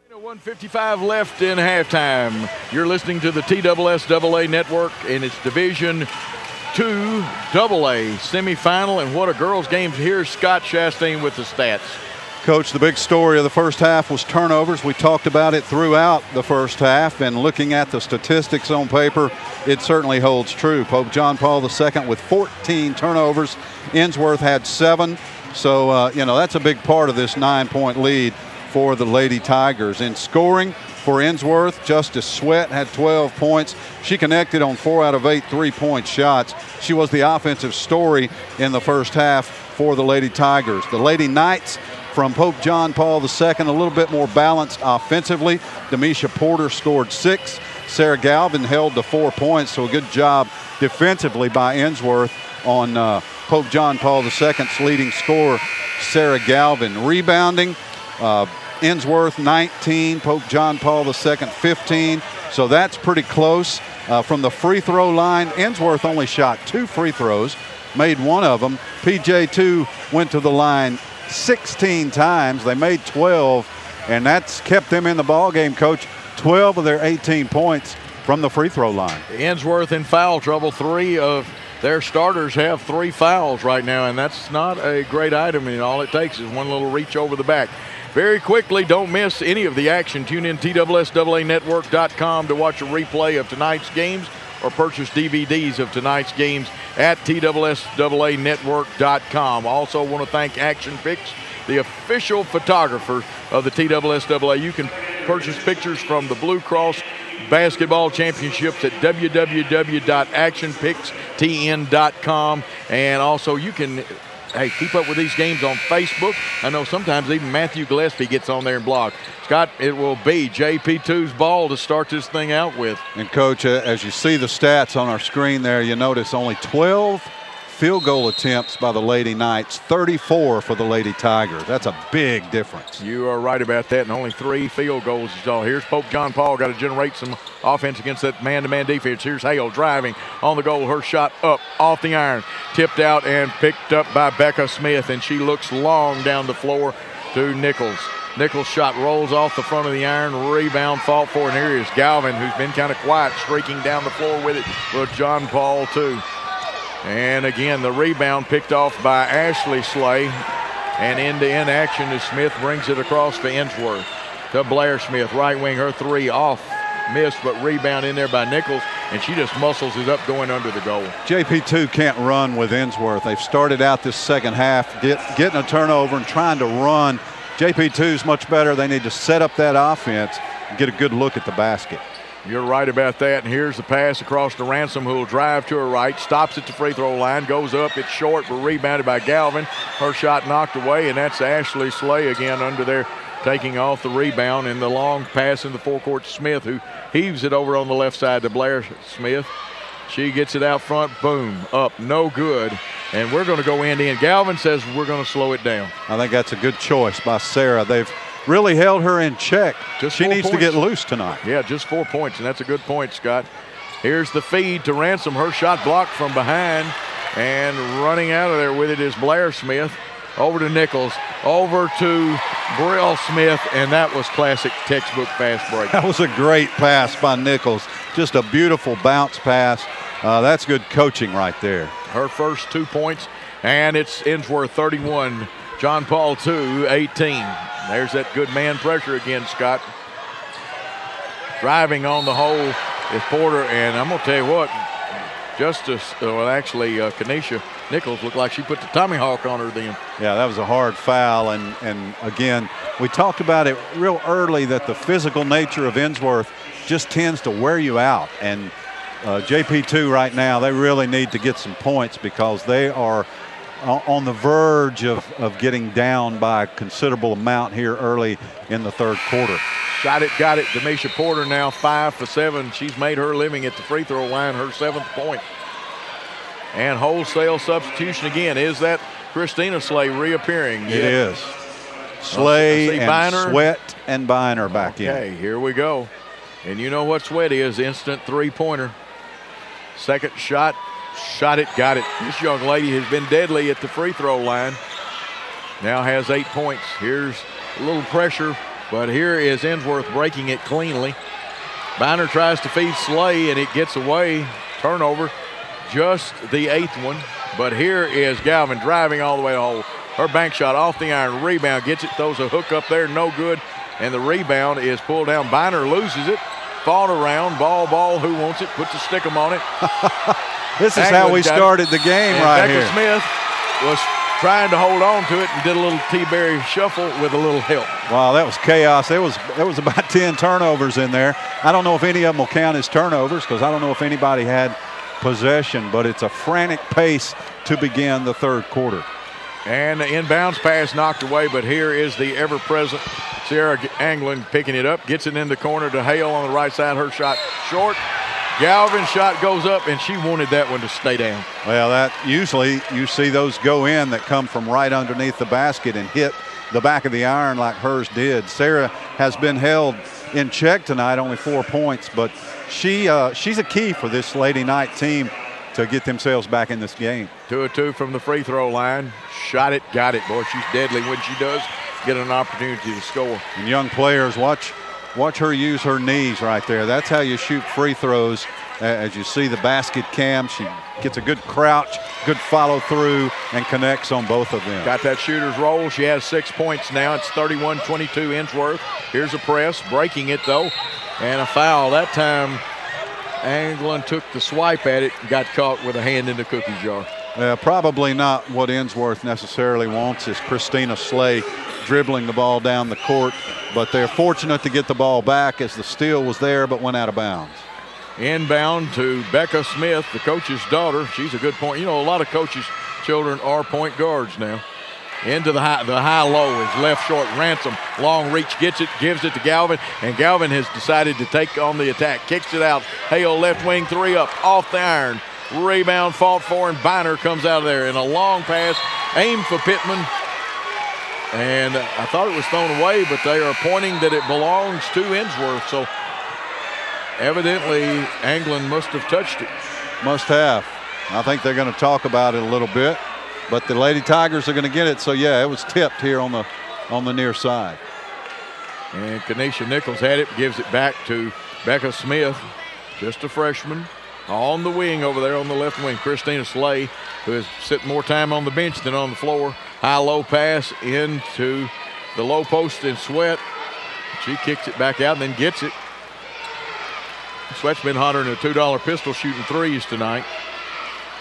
.155 left in halftime. You're listening to the TSSAA Network in its Division II AA semifinal. And what a girls' game. Here's Scott Chastain with the stats. Coach, the big story of the first half was turnovers. We talked about it throughout the first half, and looking at the statistics on paper, it certainly holds true. Pope John Paul II with 14 turnovers. Ensworth had 7. So, that's a big part of this 9-point lead for the Lady Tigers. In scoring for Ensworth, Justice Sweat had 12 points. She connected on 4 out of 8 3-point shots. She was the offensive story in the first half for the Lady Tigers. The Lady Knights from Pope John Paul II, a little bit more balanced offensively. Demisha Porter scored 6. Sarah Galvin held to 4 points, so a good job defensively by Ensworth on Pope John Paul II's leading scorer, Sarah Galvin. Rebounding, Ensworth 19, Pope John Paul II 15, so that's pretty close. From the free throw line, Ensworth only shot 2 free throws, made 1 of them. PJ2 went to the line 16 times. They made 12, and that's kept them in the ball game, Coach. 12 of their 18 points from the free throw line. Ensworth in foul trouble. 3 of their starters have 3 fouls right now, and that's not a great item, and all it takes is one little reach over the back. Very quickly, don't miss any of the action. Tune in TSSAA-network.com to watch a replay of tonight's games or purchase DVDs of tonight's games at TSSAA-network.com. Also want to thank Action Pics, the official photographer of the TSSAA. You can purchase pictures from the Blue Cross Basketball Championships at www.actionpicstn.com. And also you can keep up with these games on Facebook. I know sometimes even Matthew Gillespie gets on there and blogs. Scott, it will be JP2's ball to start this thing out with. And, Coach, as you see the stats on our screen there, you notice only 12 field goal attempts by the Lady Knights, 34 for the Lady Tigers. That's a big difference. You are right about that, and only 3 field goals. So here's Pope John Paul, got to generate some offense against that man-to-man defense. Here's Hale driving on the goal. Her shot up off the iron, tipped out and picked up by Becca Smith, and she looks long down the floor to Nichols. Nichols' shot rolls off the front of the iron, rebound fought for, and here is Galvin, who's been kind of quiet, streaking down the floor with it for John Paul too. And again, the rebound picked off by Ashley Slay. And end-to-end action as Smith brings it across to Ensworth. To Blair Smith, right wing, her 3 off. Missed, but rebound in there by Nichols. And she just muscles it up going under the goal. JP2 can't run with Ensworth. They've started out this second half getting a turnover and trying to run. JP2's much better. They need to set up that offense and get a good look at the basket. You're right about that. And here's the pass across to Ransom, who will drive to her right, stops at the free throw line, goes up. It's short, but rebounded by Galvin. Her shot knocked away, and that's Ashley Slay again under there, taking off the rebound. And the long pass in the forecourt to Smith, who heaves it over on the left side to Blair Smith. She gets it out front, boom, up, no good. And we're going to go end-to-end. Galvin says we're going to slow it down. I think that's a good choice by Sarah. They've really held her in check. She needs to get loose tonight. Yeah, just 4 points, and that's a good point, Scott. Here's the feed to Ransom. Her shot blocked from behind, and running out of there with it is Blair Smith. Over to Nichols, over to Brill Smith, and that was classic textbook fast break. That was a great pass by Nichols. Just a beautiful bounce pass. That's good coaching right there. Her first 2 points, and it's Ensworth 31, John Paul 2, 18. There's that good man pressure again, Scott. Driving on the hole is Porter, and I'm going to tell you what, Kanisha Nichols looked like she put the Tommy Hawk on her then. Yeah, that was a hard foul, and again, we talked about it real early that the physical nature of Ensworth just tends to wear you out, and JP2 right now, they really need to get some points because they are on the verge of getting down by a considerable amount here early in the third quarter. Shot it, got it. Demisha Porter now 5 for 7. She's made her living at the free throw line, her 7th point. And wholesale substitution again. Is that Christina Slay reappearing? It is. Slay and Biner. Sweat and Biner back in. Okay, here we go. And you know what Sweat is, instant three-pointer. Second shot. Shot it, got it. This young lady has been deadly at the free throw line. Now has 8 points. Here's a little pressure, but here is Ensworth breaking it cleanly. Biner tries to feed Slay, and it gets away. Turnover, just the 8th one. But here is Galvin driving all the way to the hole. Her bank shot off the iron, rebound, gets it, throws a hook up there, no good. And the rebound is pulled down. Biner loses it. Fought around, ball, who wants it? Puts a stickum on it. This is how we started the game right here. Becca Smith was trying to hold on to it and did a little T-Berry shuffle with a little help. Wow, that was chaos. There was about 10 turnovers in there. I don't know if any of them will count as turnovers because I don't know if anybody had possession, but it's a frantic pace to begin the third quarter. And the inbounds pass knocked away, but here is the ever-present Sierra Anglin picking it up, gets it in the corner to Hale on the right side. Her shot short. Galvin's shot goes up, and she wanted that one to stay down. Well, that usually you see those go in that come from right underneath the basket and hit the back of the iron like hers did. Sarah has been held in check tonight, only 4 points, but she's a key for this Lady Knight team to get themselves back in this game. 2 of 2 from the free throw line. Shot it, got it. Boy, she's deadly when she does get an opportunity to score. And young players, watch her use her knees right there. That's how you shoot free throws. As you see the basket cam, she gets a good crouch, good follow through, and connects on both of them. Got that shooter's roll. She has 6 points now. It's 31-22 Ensworth. Here's a press, breaking it though, and a foul. That time Anglin took the swipe at it and got caught with a hand in the cookie jar. Probably not what Ensworth necessarily wants is Christina Slay dribbling the ball down the court, but they're fortunate to get the ball back as the steal was there but went out of bounds. Inbound to Becca Smith, the coach's daughter. She's a good point. You know, a lot of coaches' children are point guards now. Into the high-low is left short. Ransom, long reach, gets it, gives it to Galvin, and Galvin has decided to take on the attack. Kicks it out. Hale left wing three up, off the iron. Rebound fought for, and Biner comes out of there in a long pass. Aim for Pittman. And I thought it was thrown away, but they are pointing that it belongs to Ensworth. So evidently Anglin must have touched it. Must have. I think they're going to talk about it a little bit, but the Lady Tigers are going to get it. So yeah, it was tipped here on the near side. And Kanisha Nichols had it, gives it back to Becca Smith, just a freshman. On the wing over there on the left wing, Christina Slay, who is sitting more time on the bench than on the floor. High-low pass into the low post and Sweat. She kicks it back out and then gets it. Sweat's been hotter than a $2 pistol shooting threes tonight.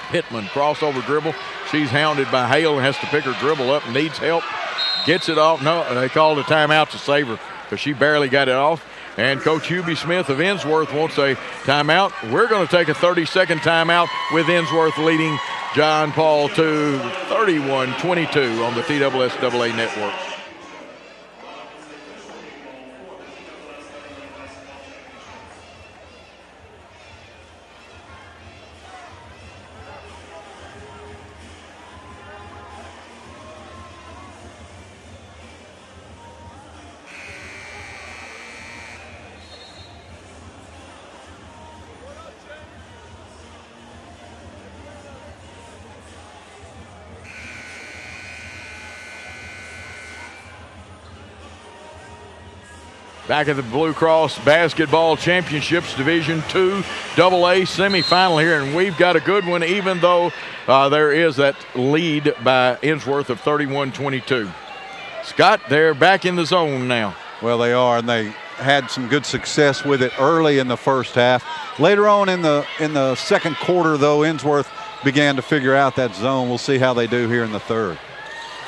Pittman, crossover dribble. She's hounded by Hale and has to pick her dribble up, needs help. Gets it off. No, they called a timeout to save her because she barely got it off. And Coach Hubie Smith of Ensworth wants a timeout. We're going to take a 30-second timeout with Ensworth leading John Paul to 31-22 on the TSSAA network. Back at the Blue Cross Basketball Championships Division II AA semifinal here, and we've got a good one, even though there is that lead by Ensworth of 31-22. Scott, they're back in the zone now. Well, they are, and they had some good success with it early in the first half. Later on in the second quarter, though, Ensworth began to figure out that zone. We'll see how they do here in the third.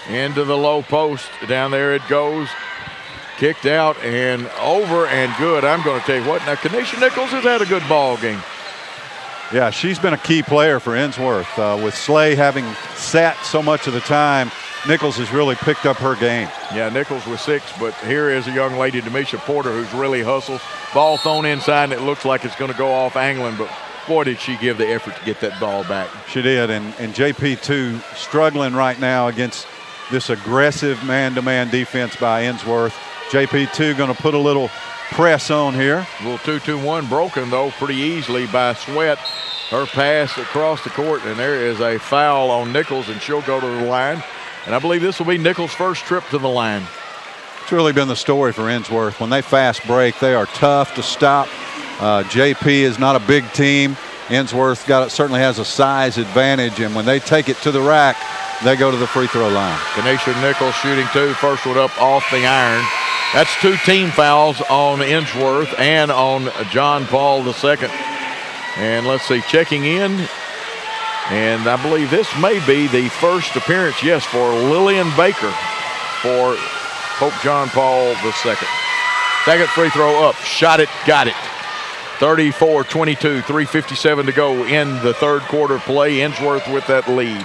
Into the low post. Down there it goes. Kicked out and over and good. I'm going to tell you what, now Kanisha Nichols has had a good ball game. Yeah, she's been a key player for Ensworth. With Slay having sat so much of the time, Nichols has really picked up her game. Yeah, Nichols with 6, but here is a young lady, Demisha Porter, who's really hustled. Ball thrown inside, and it looks like it's going to go off angling, but boy, did she give the effort to get that ball back. She did, and JP2 struggling right now against this aggressive man-to-man defense by Ensworth. JP2 going to put a little press on here. A little 2-2-1 broken, though, pretty easily by Sweat. Her pass across the court, and there is a foul on Nichols, and she'll go to the line. And I believe this will be Nichols' first trip to the line. It's really been the story for Ensworth. When they fast break, they are tough to stop. JP is not a big team. Ensworth certainly has a size advantage, and when they take it to the rack, they go to the free throw line. Kanisha Nichols shooting 2, first one up off the iron. That's 2 team fouls on Ensworth and on John Paul II. And let's see, checking in. And I believe this may be the first appearance, yes, for Lillian Baker for Pope John Paul II. Second free throw up, shot it, got it. 34-22, 3:57 to go in the third quarter play. Ensworth with that lead.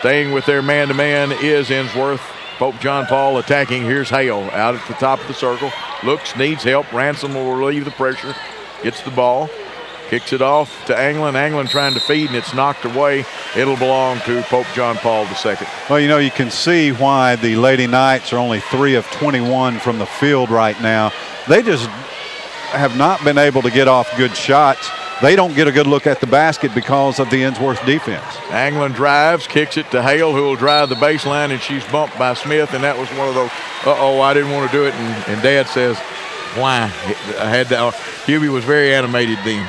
Staying with their man-to-man is Ensworth. Pope John Paul attacking. Here's Hale out at the top of the circle. Looks, needs help. Ransom will relieve the pressure. Gets the ball. Kicks it off to Anglin. Anglin trying to feed, and it's knocked away. It'll belong to Pope John Paul II. Well, you know, you can see why the Lady Knights are only 3 of 21 from the field right now. They just have not been able to get off good shots. They don't get a good look at the basket because of the Ensworth defense. Anglin drives, kicks it to Hale, who will drive the baseline, and she's bumped by Smith, and that was one of those, I didn't want to do it, and Dad says, why? I had to. Hubie was very animated then.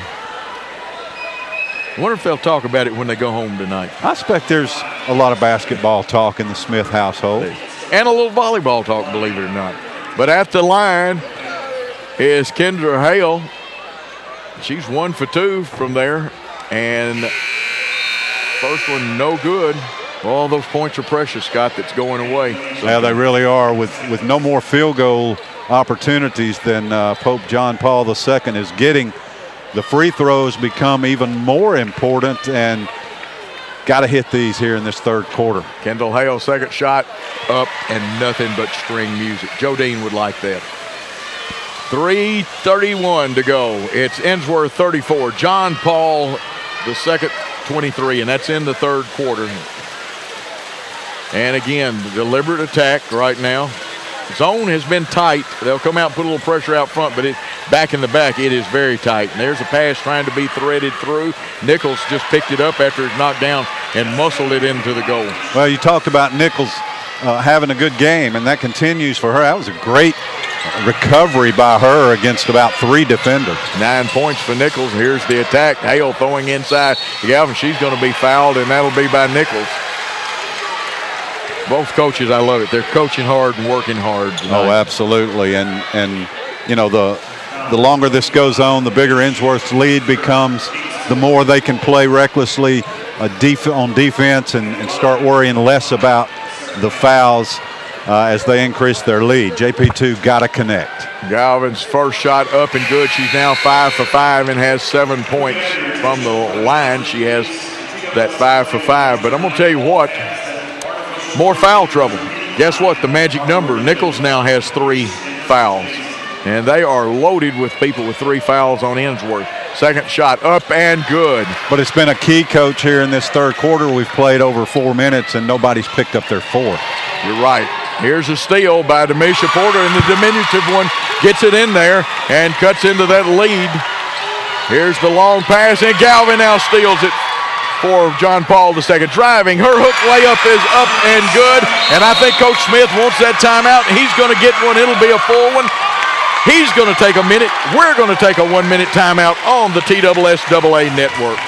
I wonder if they'll talk about it when they go home tonight. I expect there's a lot of basketball talk in the Smith household. And a little volleyball talk, believe it or not. But at the line is Kendra Hale. She's 1 for 2 from there, and first one no good. All those points are precious, Scott, that's going away. Yeah, they really are. With no more field goal opportunities than Pope John Paul II is getting, the free throws become even more important, and got to hit these here in this third quarter. Kendall Hale, second shot up, and nothing but string music. Joe Dean would like that. 3:31 to go. It's Ensworth 34, John Paul II 23, and that's in the third quarter. And again, deliberate attack right now. Zone has been tight. They'll come out and put a little pressure out front, but back in the back, it is very tight. And there's a pass trying to be threaded through. Nichols just picked it up after it knocked down and muscled it into the goal. Well, you talked about Nichols having a good game, and that continues for her. That was a great recovery by her against about 3 defenders. 9 points for Nichols. Here's the attack. Hale throwing inside. Galvin, she's going to be fouled, and that'll be by Nichols. Both coaches, I love it. They're coaching hard and working hard tonight. Oh, absolutely. And you know, the longer this goes on, the bigger Ensworth's lead becomes, the more they can play recklessly on defense and start worrying less about the fouls as they increase their lead. JP2 got to connect. Galvin's first shot up and good. She's now 5 for 5 and has 7 points from the line. She has that 5 for 5. But I'm going to tell you what, more foul trouble. Guess what? The magic number. Nichols now has 3 fouls. And they are loaded with people with 3 fouls on Ensworth. Second shot up and good. But it's been a key, Coach, here in this third quarter. We've played over 4 minutes, and nobody's picked up their 4th. You're right. Here's a steal by Demisha Porter, and the diminutive one gets it in there and cuts into that lead. Here's the long pass, and Galvin now steals it. for John Paul II. Driving, her hook layup is up and good, and I think Coach Smith wants that timeout. He's going to get one. It'll be a full one. He's going to take a minute. We're going to take a 1-minute timeout on the TSSAA network.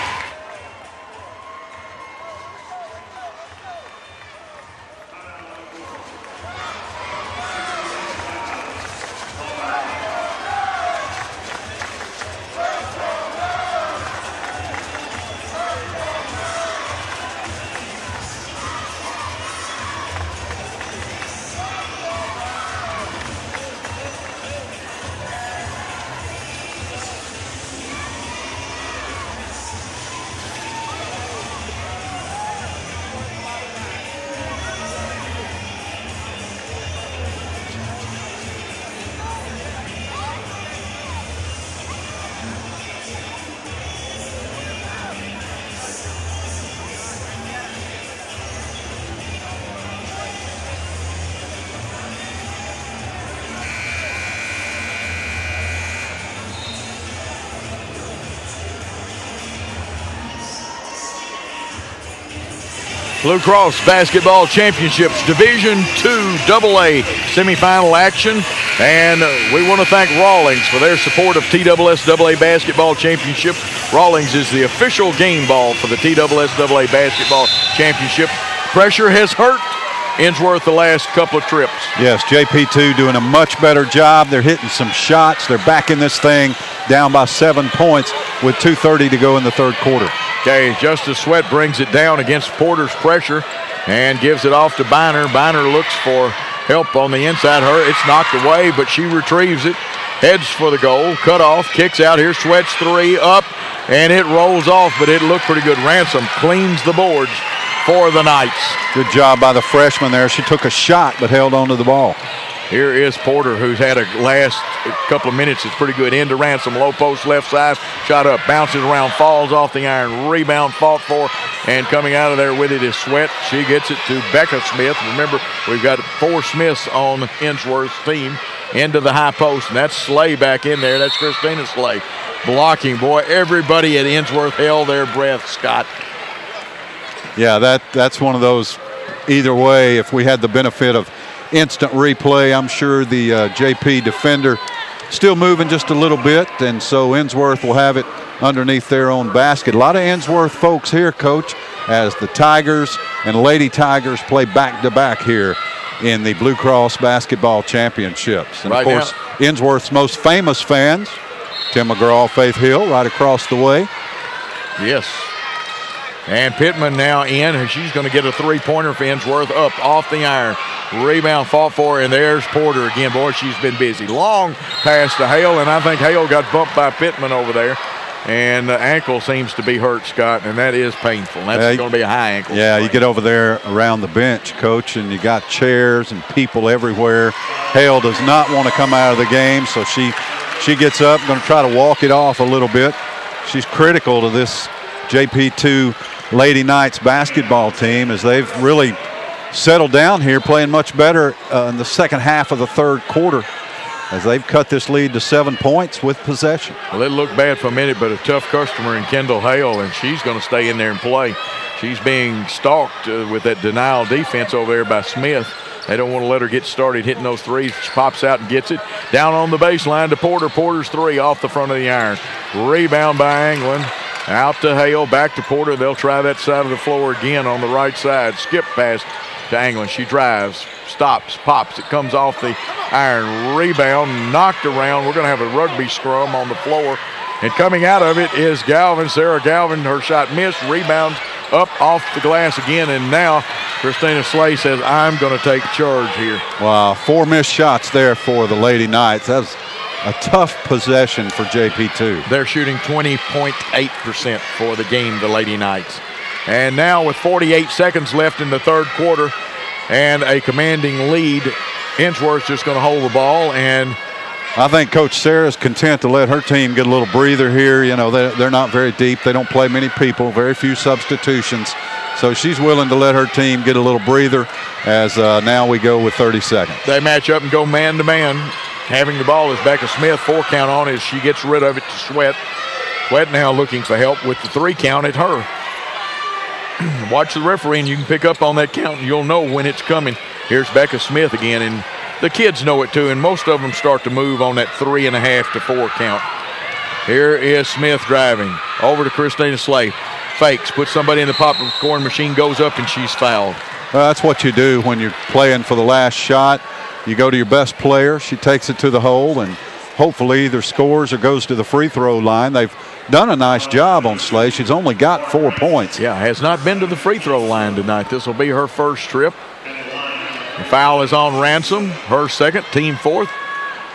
Blue Cross Basketball Championships Division II AA semifinal action. And we want to thank Rawlings for their support of TSSAA Basketball Championship. Rawlings is the official game ball for the TSSAA Basketball Championship. Pressure has hurt Ensworth the last couple of trips. Yes, JP2 doing a much better job. They're hitting some shots. They're backing this thing down by 7 points with 2:30 to go in the third quarter. Okay, Justice Sweat brings it down against Porter's pressure and gives it off to Biner. Biner looks for help on the inside. It's knocked away, but she retrieves it. Heads for the goal, cut off, kicks out. Here's Sweat's three up, and it rolls off, but it looked pretty good. Ransom cleans the boards for the Knights. Good job by the freshman there. She took a shot but held on to the ball. Here is Porter, who's had a last couple of minutes. It's pretty good. Into Ransom, low post left side, shot up, bounces around, falls off the iron, rebound fought for, and coming out of there with it is Sweat. She gets it to Becca Smith. Remember, we've got 4 Smiths on Ensworth's team. Into the high post, and that's Slay back in there. That's Christina Slay blocking. Boy, everybody at Ensworth held their breath, Scott. Yeah, that's one of those. Either way, if we had the benefit of instant replay, I'm sure the JP defender still moving just a little bit, and so Ensworth will have it underneath their own basket. A lot of Ensworth folks here, Coach, as the Tigers and Lady Tigers play back-to-back here in the Blue Cross Basketball Championships. And, of course, Ensworth's most famous fans, Tim McGraw, Faith Hill, right across the way. Yes. And Pittman now in. She's going to get a three-pointer for Ensworth, up off the iron. Rebound fought for, and there's Porter again. Boy, she's been busy. Long pass to Hale, and I think Hale got bumped by Pittman over there. And the ankle seems to be hurt, Scott, and that is painful. That's going to be a high ankle. Yeah, you get over there around the bench, Coach, and you got chairs and people everywhere. Hale does not want to come out of the game, so she gets up, going to try to walk it off a little bit. She's critical to this JP2 Lady Knights basketball team as they've really settled down here, playing much better in the second half of the third quarter as they've cut this lead to 7 points with possession. Well, it looked bad for a minute, but a tough customer in Kendall Hale, and she's going to stay in there and play. She's being stalked with that denial defense over there by Smith. They don't want to let her get started hitting those threes. She pops out and gets it. Down on the baseline to Porter. Porter's three off the front of the iron. Rebound by Anglin. Out to Hale, back to Porter. They'll try that side of the floor again on the right side. Skip pass to Anglin. She drives, stops, pops. It comes off the iron. Rebound, knocked around. We're going to have a rugby scrum on the floor. And coming out of it is Galvin. Sarah Galvin, her shot missed. Rebounds up off the glass again. And now Christina Slay says, I'm going to take charge here. Wow, 4 missed shots there for the Lady Knights. That was a tough possession for JP2. They're shooting 20.8% for the game, the Lady Knights. And now with 48 seconds left in the third quarter and a commanding lead, Ensworth's just going to hold the ball. And I think Coach Sarah's content to let her team get a little breather here. You know, they're not very deep. They don't play many people, very few substitutions. So she's willing to let her team get a little breather as now we go with 30 seconds. They match up and go man-to-man. Having the ball is Becca Smith. 4 count on as she gets rid of it to Sweat. Sweat now looking for help with the 3 count at her. watch the referee, and you can pick up on that count, and you'll know when it's coming. Here's Becca Smith again, and the kids know it too, and most of them start to move on that 3.5 to 4 count. Here is Smith driving over to Christina Slay. Fakes, puts somebody in the popcorn machine, goes up, and she's fouled. Well, that's what you do when you're playing for the last shot. You go to your best player. She takes it to the hole, and hopefully either scores or goes to the free throw line. They've done a nice job on Slay. She's only got 4 points. Yeah, has not been to the free throw line tonight. This will be her first trip. The foul is on Ransom, her second, team fourth.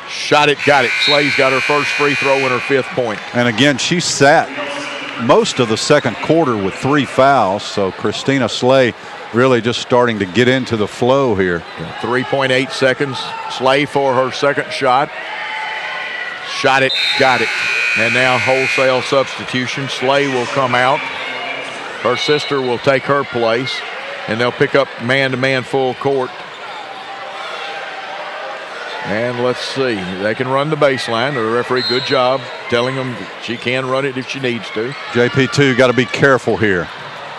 Shot it, got it. Slay's got her first free throw and her 5th point. And again, she sat most of the second quarter with 3 fouls, so Christina Slay really just starting to get into the flow here. 3.8 seconds. Slay for her second shot. Shot it, got it. And now wholesale substitution. Slay will come out. Her sister will take her place, and they'll pick up man-to-man full court. And let's see, they can run the baseline. The referee, good job telling them she can run it if she needs to. JP2 got to be careful here.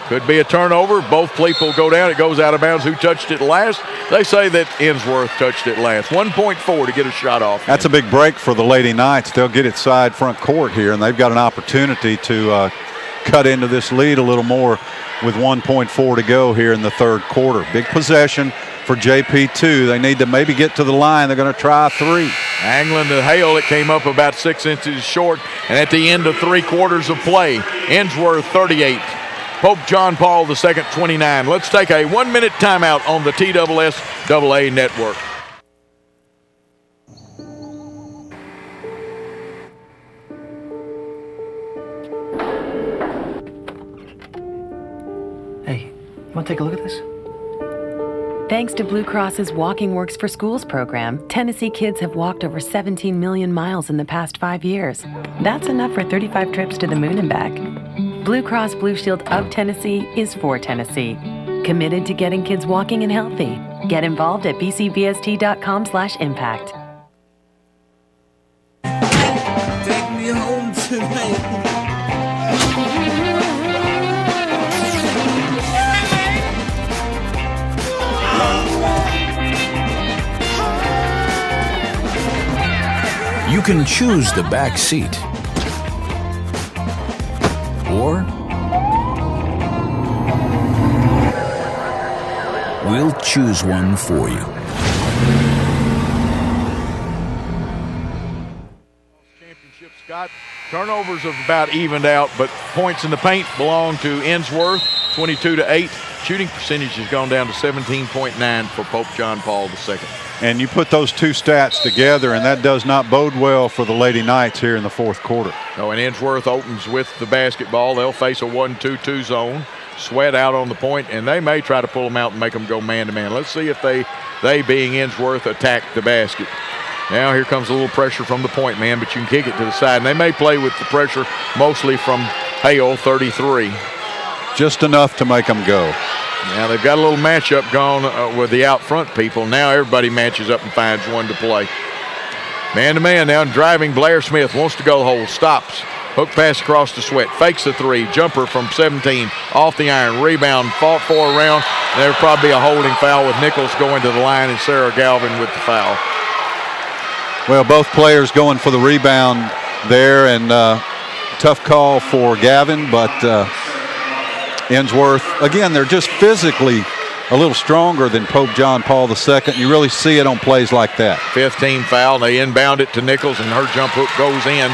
Could be a turnover. Both people go down. It goes out of bounds. Who touched it last? They say that Ensworth touched it last. 1.4 to get a shot off. That's a big break for the Lady Knights. They'll get it side front court here, and they've got an opportunity to cut into this lead a little more with 1.4 to go here in the third quarter. Big possession for JP2. They need to maybe get to the line. They're going to try a 3. Angling to Hale. It came up about 6 inches short. And at the end of 3 quarters of play, Ensworth 38. Pope John Paul II 29. Let's take a 1-minute timeout on the TSSAA network. Hey, you want to take a look at this? Thanks to Blue Cross's Walking Works for Schools program, Tennessee kids have walked over 17 million miles in the past 5 years. That's enough for 35 trips to the moon and back. Blue Cross Blue Shield of Tennessee is for Tennessee. Committed to getting kids walking and healthy. Get involved at bcbst.com/impact. Take me home tonight. You can choose the back seat, or we'll choose one for you. Championship, Scott. Turnovers have about evened out, but points in the paint belong to Ensworth, 22-8. Shooting percentage has gone down to 17.9 for Pope John Paul II. And you put those two stats together, and that does not bode well for the Lady Knights here in the fourth quarter. Oh, and Ensworth opens with the basketball. They'll face a 1-2-2 zone. Sweat out on the point, and they may try to pull them out and make them go man-to-man. Let's see if they being Ensworth, attack the basket. Now here comes a little pressure from the point man, but you can kick it to the side. And they may play with the pressure mostly from Hale, 33. Just enough to make them go. Now they've got a little matchup going with the out front people. Now everybody matches up and finds one to play. Man-to-man now, driving Blair Smith, wants to go hole, stops. Hook pass across the Sweat, fakes the 3, jumper from 17, off the iron, rebound, fought for around. There'll probably be a holding foul with Nichols going to the line and Sarah Galvin with the foul. Well, both players going for the rebound there, and tough call for Gavin, but Ensworth, again, they're just physically a little stronger than Pope John Paul II. You really see it on plays like that. 15 foul. They inbound it to Nichols, and her jump hook goes in,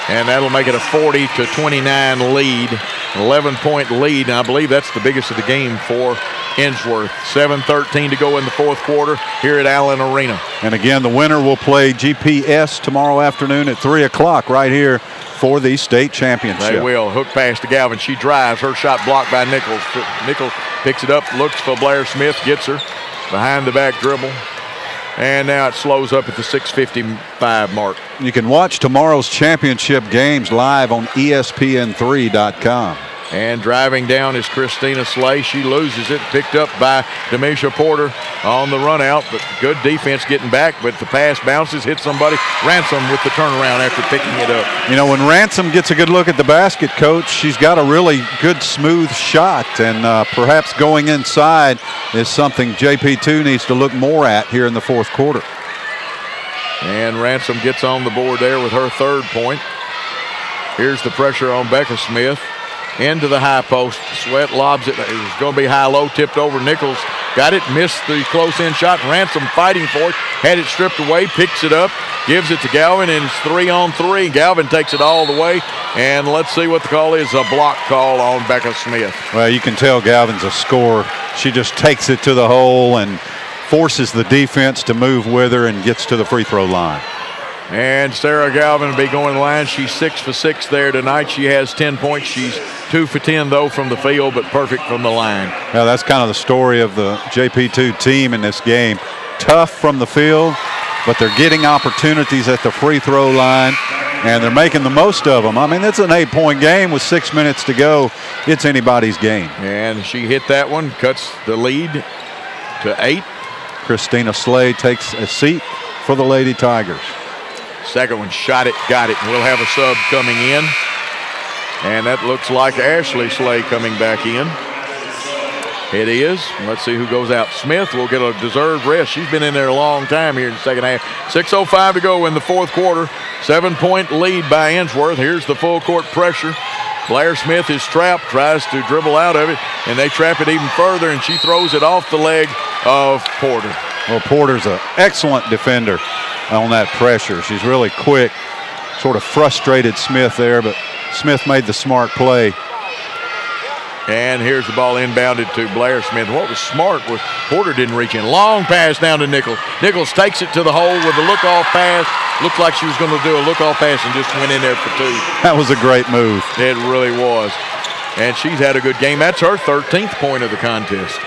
and that'll make it a 40-29 lead, 11-point lead. And I believe that's the biggest of the game for Ensworth. 7:13 to go in the fourth quarter here at Allen Arena. And again, the winner will play GPS tomorrow afternoon at 3 o'clock right here for the state championship. They will. Hook pass to Galvin. She drives. Her shot blocked by Nichols. Nichols picks it up, looks for Blair Smith, gets her behind the back dribble. And now it slows up at the 6:55 mark. You can watch tomorrow's championship games live on ESPN3.com. And driving down is Christina Slay. She loses it, picked up by Demisha Porter on the run out, but good defense getting back, but the pass bounces, hits somebody. Ransom with the turnaround after picking it up. You know, when Ransom gets a good look at the basket, Coach, she's got a really good, smooth shot, and perhaps going inside is something JP2 needs to look more at here in the fourth quarter. And Ransom gets on the board there with her third point. Here's the pressure on Becca Smith. Into the high post. Sweat lobs it. It's going to be high-low, tipped over. Nichols got it, missed the close-in shot. Ransom fighting for it. Had it stripped away, picks it up, gives it to Galvin, and it's 3-on-3. Galvin takes it all the way, and let's see what the call is. A block call on Becca Smith. Well, you can tell Galvin's a scorer. She just takes it to the hole and forces the defense to move with her and gets to the free throw line. And Sarah Galvin will be going to the line. She's 6 for 6 there tonight. She has 10 points. She's 2 for 10, though, from the field, but perfect from the line. Well, that's kind of the story of the JP2 team in this game. Tough from the field, but they're getting opportunities at the free throw line, and they're making the most of them. I mean, it's an 8-point game with 6 minutes to go. It's anybody's game. And she hit that one, cuts the lead to 8. Christina Slay takes a seat for the Lady Tigers. Second one, shot it, got it. And we'll have a sub coming in. And that looks like Ashley Slay coming back in. It is. Let's see who goes out. Smith will get a deserved rest. She's been in there a long time here in the second half. 6:05 to go in the fourth quarter. 7-point lead by Ensworth. Here's the full court pressure. Blair Smith is trapped, tries to dribble out of it, and they trap it even further, and she throws it off the leg of Porter. Well, Porter's an excellent defender on that pressure. She's really quick, sort of frustrated Smith there, but Smith made the smart play. And here's the ball inbounded to Blair Smith. What was smart was Porter didn't reach in. Long pass down to Nichols. Nichols takes it to the hole with a look-off pass. Looked like she was going to do a look-off pass and just went in there for 2. That was a great move. It really was. And she's had a good game. That's her 13th point of the contest.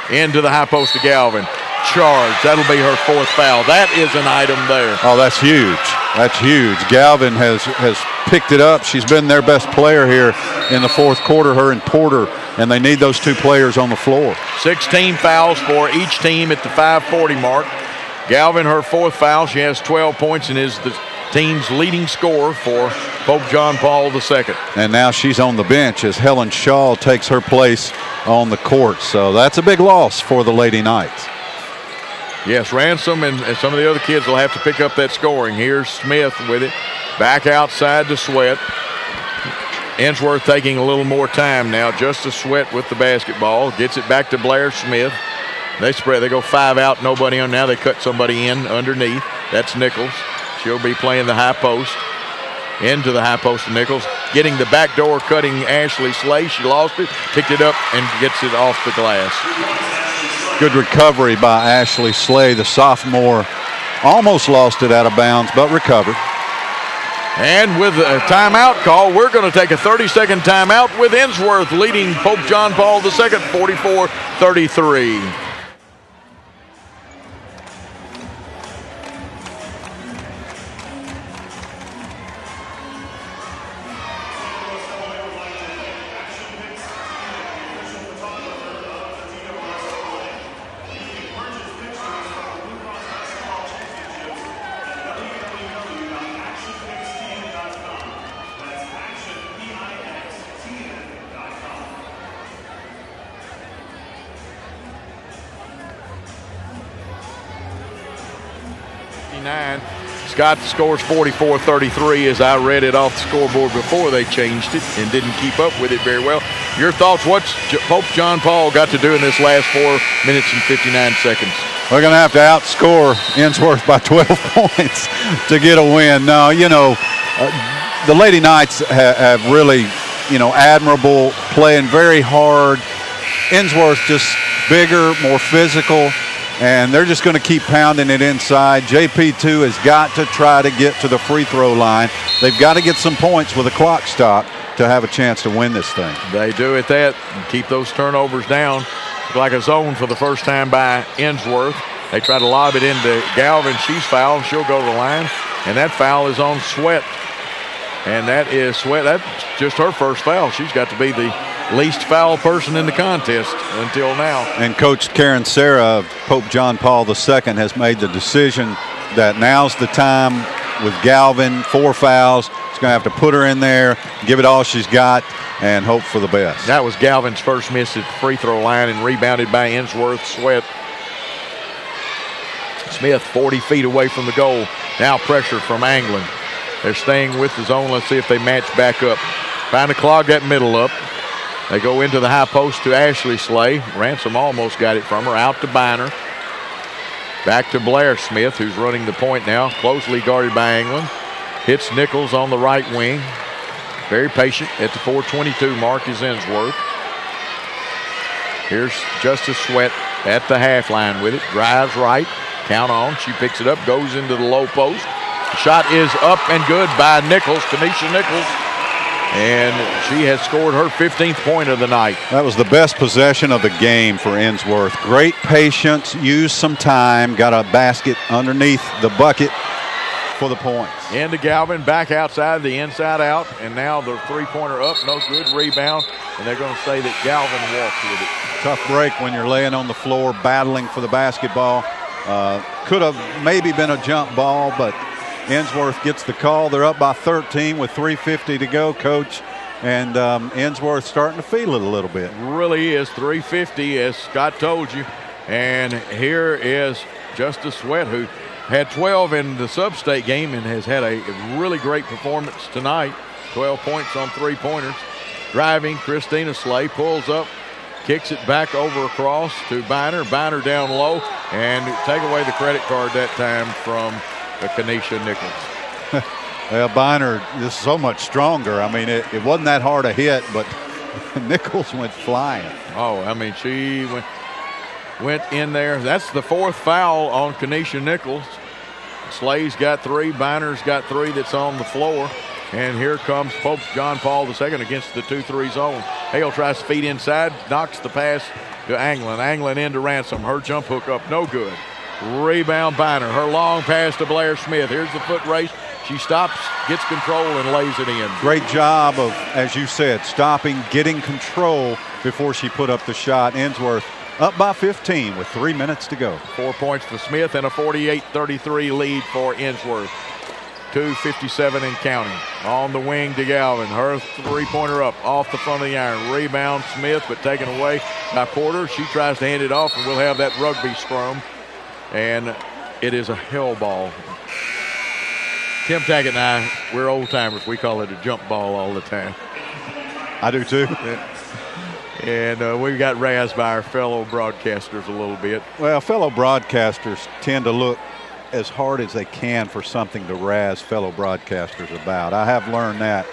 Into the high post to Galvin. Charge. That'll be her 4th foul. That is an item there. Oh, that's huge. That's huge. Galvin has picked it up. She's been their best player here in the fourth quarter, her and Porter, and they need those 2 players on the floor. 16 fouls for each team at the 5:40 mark. Galvin, her 4th foul. She has 12 points and is the team's leading scorer for Pope John Paul II. And now she's on the bench as Helen Shaw takes her place on the court. So that's a big loss for the Lady Knights. Yes, Ransom and some of the other kids will have to pick up that scoring. Here's Smith with it. Back outside to Sweat. Ensworth taking a little more time now. Just to Sweat with the basketball. Gets it back to Blair Smith. They spread. They go 5 out. Nobody on. Now they cut somebody in underneath. That's Nichols. She'll be playing the high post. Into the high post to Nichols. Getting the back door, cutting Ashley Slay. She lost it. Picked it up and gets it off the glass. Good recovery by Ashley Slay, the sophomore. Almost lost it out of bounds, but recovered. And with a timeout call, we're going to take a 30-second timeout with Ensworth leading Pope John Paul II 44-33. Scott scores 44-33 as I read it off the scoreboard before they changed it and didn't keep up with it very well. Your thoughts, what's Pope John Paul got to do in this last 4 minutes and 59 seconds? We're going to have to outscore Ensworth by 12 points to get a win. No, you know, the Lady Knights have really, you know, admirable, playing very hard. Ensworth just bigger, more physical, and they're just going to keep pounding it inside. JP2 has got to try to get to the free throw line. They've got to get some points with a clock stop to have a chance to win this thing. They do at that and keep those turnovers down. Like a zone for the first time by Ensworth. They try to lob it into Galvin. She's fouled. She'll go to the line. And that foul is on Sweat. And that is Sweat. That's just her first foul. She's got to be the least foul person in the contest until now. And Coach Karen Sarah of Pope John Paul II has made the decision that now's the time with Galvin, 4 fouls. She's going to have to put her in there, give it all she's got, and hope for the best. That was Galvin's first miss at the free throw line and rebounded by Ensworth. Sweat. Smith 40 feet away from the goal. Now pressure from Anglin. They're staying with the zone. Let's see if they match back up. Trying to clog that middle up. They go into the high post to Ashley Slay. Ransom almost got it from her. Out to Biner. Back to Blair Smith, who's running the point now. Closely guarded by Anglin. Hits Nichols on the right wing. Very patient at the 4:22 mark is Ensworth. Here's Justice Sweat at the half line with it. Drives right. Count on. She picks it up. Goes into the low post. The shot is up and good by Nichols. Tanisha Nichols. And she has scored her 15th point of the night. That was the best possession of the game for Ensworth. Great patience, used some time, got a basket underneath the bucket for the points. Into Galvin, back outside, the inside out, and now the three-pointer up, no good, rebound, and they're going to say that Galvin walked with it. Tough break when you're laying on the floor, battling for the basketball. Could have maybe been a jump ball, but Ensworth gets the call. They're up by 13 with 3:50 to go, Coach. And Ensworth starting to feel it a little bit. Really is 3:50, as Scott told you. And here is Justice Sweat, who had 12 in the sub-state game and has had a really great performance tonight. 12 points on three-pointers. Driving, Christina Slay pulls up, kicks it back over across to Biner. Biner down low, and take away the credit card that time from Kanisha Nichols. Well, Biner is so much stronger. I mean, it wasn't that hard a hit, but Nichols went flying. Oh, I mean, she went in there. That's the 4th foul on Kanisha Nichols. Slay's got 3. Biner's got 3 that's on the floor. And here comes Pope John Paul II against the 2-3 zone. Hale tries to feed inside, knocks the pass to Anglin. Anglin into Ransom. Her jump hook up, no good. Rebound Biner. Her long pass to Blair Smith. Here's the foot race. She stops, gets control, and lays it in. Great job of, as you said, stopping, getting control before she put up the shot. Ensworth up by 15 with 3 minutes to go. 4 points for Smith and a 48-33 lead for Ensworth. 2:57 and counting. On the wing to Galvin. Her three-pointer up off the front of the iron. Rebound Smith, but taken away by Porter. She tries to hand it off, and we'll have that rugby scrum. And it is a hell ball. Tim Taggett and I, we're old-timers. We call it a jump ball all the time. I do too. And we got razzed by our fellow broadcasters a little bit. Well, fellow broadcasters tend to look as hard as they can for something to razz fellow broadcasters about. I have learned that.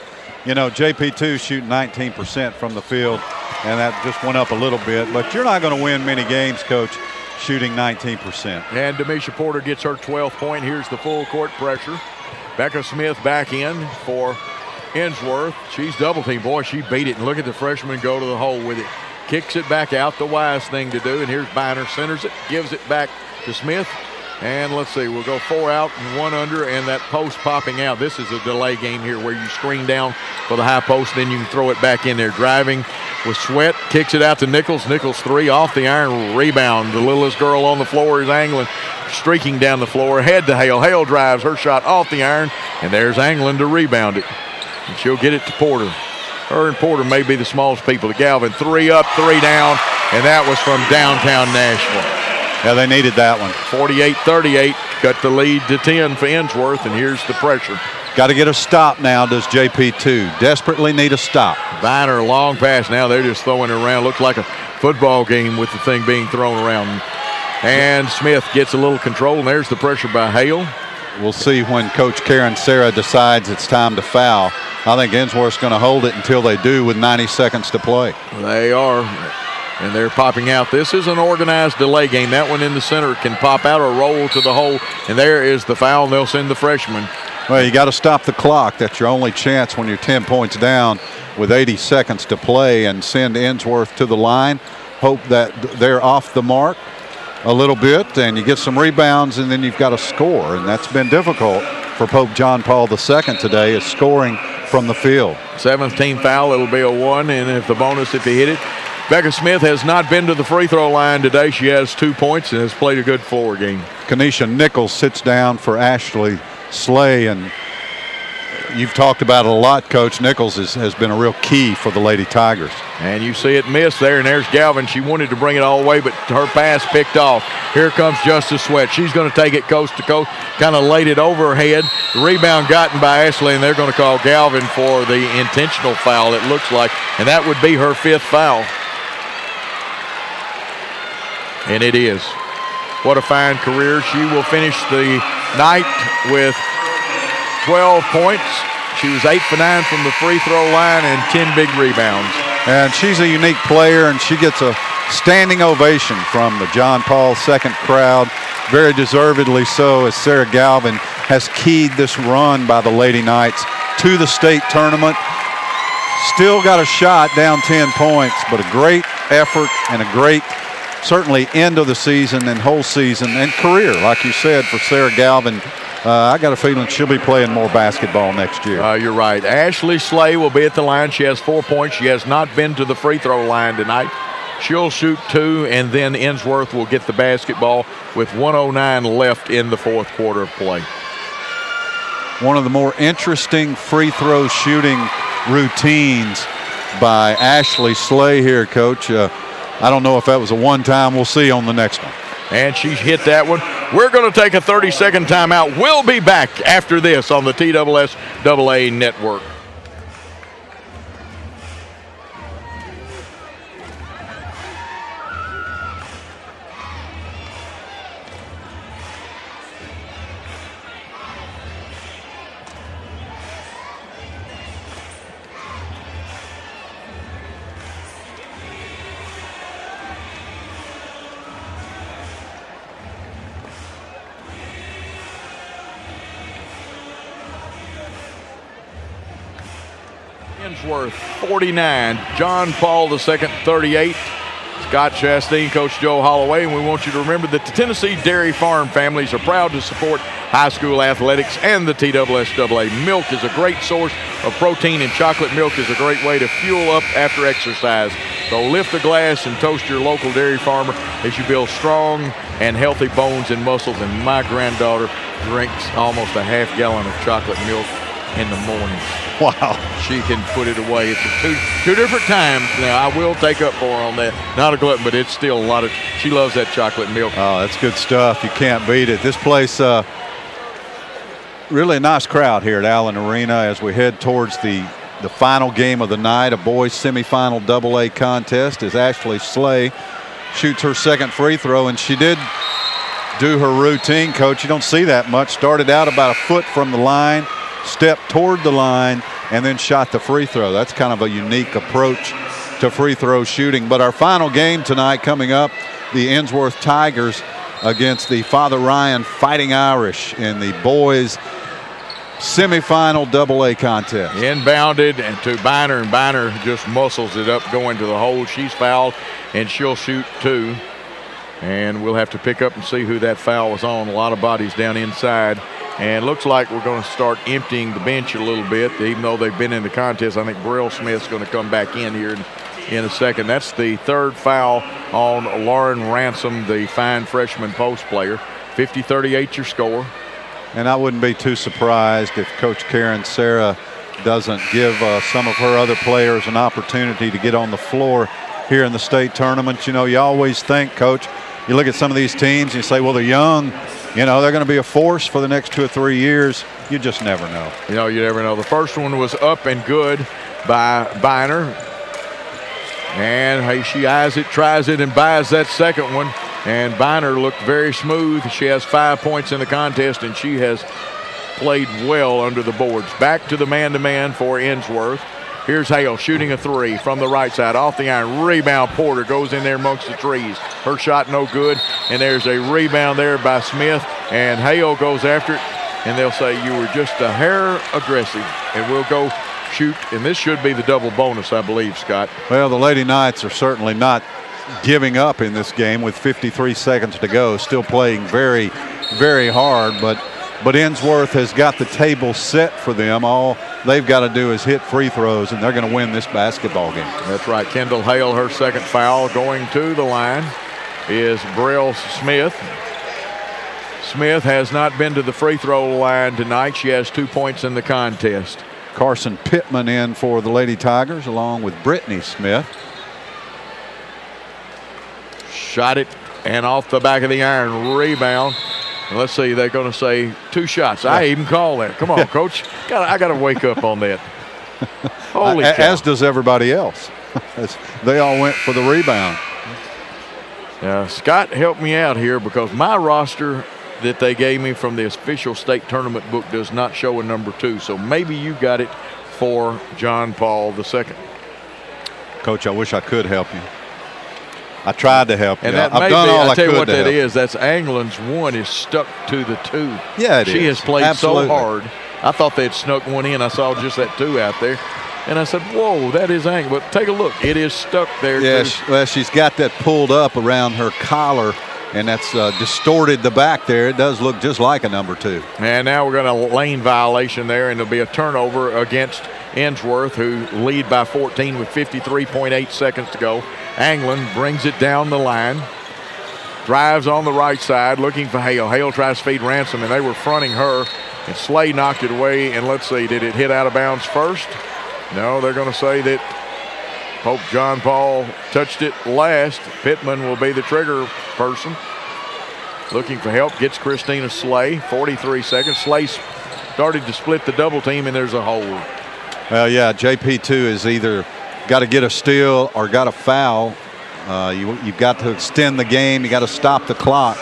You know, JP2 shooting 19% from the field, and that just went up a little bit. But you're not going to win many games, Coach, shooting 19%. And Demisha Porter gets her 12th point. Here's the full court pressure. Becca Smith back in for Ensworth. She's double team. Boy, she beat it. And look at the freshman go to the hole with it. Kicks it back out, the wise thing to do. And here's Biner, centers it, gives it back to Smith. And let's see, we'll go 4 out and 1 under, and that post popping out. This is a delay game here where you screen down for the high post, then you can throw it back in there. Driving with Sweat, kicks it out to Nichols. Nichols 3 off the iron, rebound. The littlest girl on the floor is Anglin, streaking down the floor. Head to Hale. Hale drives her shot off the iron, and there's Anglin to rebound it. And she'll get it to Porter. Her and Porter may be the smallest people. To Galvin, 3 up, 3 down, and that was from downtown Nashville. Yeah, they needed that one. 48-38, cut the lead to 10 for Ensworth, and here's the pressure. Got to get a stop now, does JP2. Desperately need a stop. Biner, long pass. Now they're just throwing it around. Looks like a football game with the thing being thrown around. And Smith gets a little control, and there's the pressure by Hale. We'll see when Coach Karen Sarah decides it's time to foul. I think Ensworth's going to hold it until they do with 90 seconds to play. They are. And they're popping out. This is an organized delay game. That one in the center can pop out or roll to the hole. And there is the foul, and they'll send the freshman. Well, you got to stop the clock. That's your only chance when you're 10 points down with 80 seconds to play, and send Ensworth to the line. Hope that they're off the mark a little bit, and you get some rebounds, and then you've got to score. And that's been difficult for Pope John Paul II today, is scoring from the field. 7th team foul, it'll be a 1, and if the bonus if he hit it. Becca Smith has not been to the free throw line today. She has 2 points and has played a good floor game. Kanisha Nichols sits down for Ashley Slay, and you've talked about it a lot, Coach. Nichols has been a real key for the Lady Tigers. And you see it miss there, and there's Galvin. She wanted to bring it all the way, but her pass picked off. Here comes Justice Sweat. She's going to take it coast to coast, kind of laid it over her head. The rebound gotten by Ashley, and they're going to call Galvin for the intentional foul, it looks like, and that would be her 5th foul. And it is. What a fine career. She will finish the night with 12 points. She was 8 for 9 from the free throw line and 10 big rebounds. And she's a unique player, and she gets a standing ovation from the John Paul II crowd, very deservedly so, as Sarah Galvin has keyed this run by the Lady Knights to the state tournament. Still got a shot, down 10 points, but a great effort and a great, certainly, end of the season and whole season and career, like you said, for Sarah Galvin. I got a feeling she'll be playing more basketball next year. You're right. Ashley Slay will be at the line. She has 4 points. She has not been to the free throw line tonight. She'll shoot 2, and then Ensworth will get the basketball with 1:09 left in the 4th quarter of play. One of the more interesting free throw shooting routines by Ashley Slay here, Coach. I don't know if that was a one-time. We'll see on the next one. And she hit that one. We're going to take a 30-second timeout. We'll be back after this on the TSSAA Network. Ensworth 49, John Paul II 38. Scott Chastain, Coach Joe Holloway, and we want you to remember that the Tennessee Dairy Farm families are proud to support high school athletics and the TSSAA. Milk is a great source of protein, and chocolate milk is a great way to fuel up after exercise. So lift a glass and toast your local dairy farmer as you build strong and healthy bones and muscles. And my granddaughter drinks almost a half gallon of chocolate milk in the morning. Wow. She can put it away. It's two different times. Now, I will take up for her on that. Not a glutton, but it's still a lot of, she loves that chocolate milk. Oh, that's good stuff. You can't beat it. This place, really a nice crowd here at Allen Arena as we head towards the final game of the night, a boys semifinal AA contest, as Ashley Slay shoots her second free throw, and she did do her routine, Coach. You don't see that much. Started out about a foot from the line, stepped toward the line, and then shot the free throw. That's kind of a unique approach to free throw shooting. But our final game tonight coming up, the Ensworth Tigers against the Father Ryan Fighting Irish in the boys semifinal AA contest. Inbounded and to Biner, and Biner just muscles it up going to the hole. She's fouled, and she'll shoot 2. And we'll have to pick up and see who that foul was on. A lot of bodies down inside. And looks like we're going to start emptying the bench a little bit. Even though they've been in the contest, I think Brill Smith's going to come back in here in a second. That's the third foul on Lauren Ransom, the fine freshman post player. 50-38 your score. And I wouldn't be too surprised if Coach Karen Sarah doesn't give some of her other players an opportunity to get on the floor here in the state tournament. You know, you always think, Coach, you look at some of these teams and you say, well, they're young. You know, they're going to be a force for the next 2 or 3 years. You just never know. You know, you never know. The first one was up and good by Biner. And hey, she eyes it, tries it, and buys that second one. And Biner looked very smooth. She has 5 points in the contest, and she has played well under the boards. Back to the man-to-man for Ensworth. Here's Hale shooting a 3 from the right side off the iron. Rebound, Porter goes in there amongst the trees. Her shot no good, and there's a rebound there by Smith, and Hale goes after it, and they'll say you were just a hair aggressive, and we'll go shoot, and this should be the double bonus, I believe, Scott. Well, the Lady Knights are certainly not giving up in this game with 53 seconds to go, still playing very, very hard, but But Ensworth has got the table set for them. All they've got to do is hit free throws, and they're going to win this basketball game. That's right. Kendall Hale, her second foul. Going to the line is Brill Smith. Smith has not been to the free throw line tonight. She has 2 points in the contest. Carson Pittman in for the Lady Tigers along with Brittany Smith. Shot it and off the back of the iron. Rebound. Let's see, they're going to say 2 shots. I even call that. Come on, Coach. I got to wake up on that. Holy cow. As does everybody else. They all went for the rebound. Scott helped me out here because my roster that they gave me from the official state tournament book does not show a number 2. So maybe you got it for John Paul II. Coach, I wish I could help you. I tried to help you. And that I've done all I could to help. I tell you what that is. That's Anglin's 1 is stuck to the 2. Yeah, She has played so hard. I thought they'd snuck 1 in. I saw just that 2 out there. And I said, whoa, that is Anglin. But take a look. It is stuck there. Yeah, well, she's got that pulled up around her collar, and that's distorted the back there. It does look just like a number 2. And now we're going to lane violation there, and there'll be a turnover against Ensworth, who lead by 14 with 53.8 seconds to go. Anglin brings it down the line. Drives on the right side, looking for Hale. Hale tries to feed Ransom, and they were fronting her. And Slay knocked it away. And let's see, did it hit out of bounds first? No, they're going to say that Pope John Paul touched it last. Pittman will be the trigger person. Looking for help, gets Christina Slay. 43 seconds. Slay started to split the double team, and there's a hold. Well, yeah, JP2 is either got to get a steal or got a foul. You've got to extend the game. You got to stop the clock.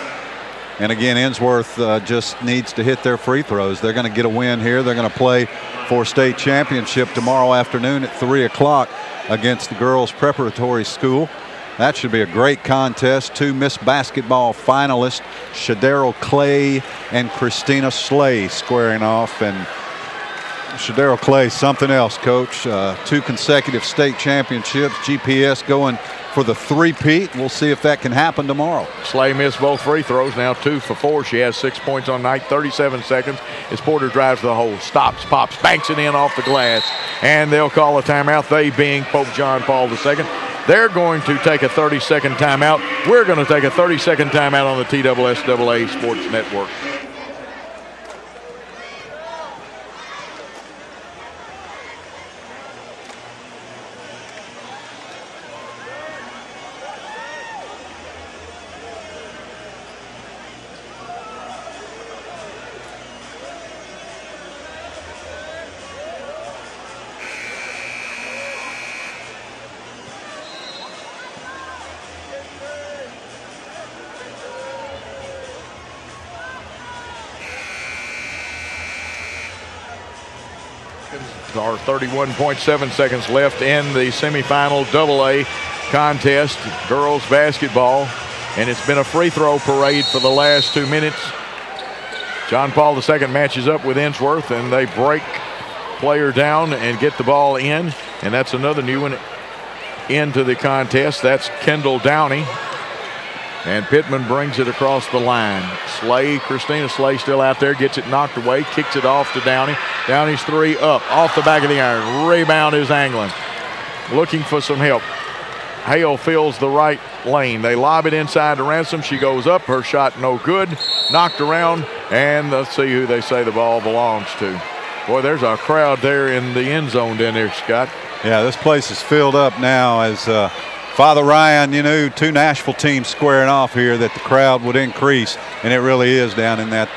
And again, Ensworth just needs to hit their free throws. They're going to get a win here. They're going to play for state championship tomorrow afternoon at 3 o'clock against the girls preparatory school. That should be a great contest. 2 Miss Basketball finalists, Shadero Clay and Christina Slay, squaring off. And Shadero Clay, something else, Coach. 2 consecutive state championships. GPS going for the 3-peat. We'll see if that can happen tomorrow. Slay missed both free throws. Now 2 for 4. She has 6 points on night. 37 seconds as Porter drives to the hole. Stops, pops, banks it in off the glass. And they'll call a timeout. They being Pope John Paul II. They're going to take a 30-second timeout. We're going to take a 30-second timeout on the TSSAA Sports Network. Our 31.7 seconds left in the semifinal AA contest, girls basketball, and it's been a free throw parade for the last 2 minutes. John Paul II matches up with Ensworth, and they break player down and get the ball in, and that's another new one into the contest. That's Kendall Downey. And Pittman brings it across the line. Slay, Christina Slay still out there, gets it knocked away, kicks it off to Downey. Downey's 3 up, off the back of the iron. Rebound is Anglin. Looking for some help. Hale fills the right lane. They lob it inside to Ransom. She goes up, her shot no good. Knocked around, and let's see who they say the ball belongs to. Boy, there's a crowd there in the end zone down there, Scott. Yeah, this place is filled up now as Father Ryan, you knew 2 Nashville teams squaring off here that the crowd would increase, and it really is down in that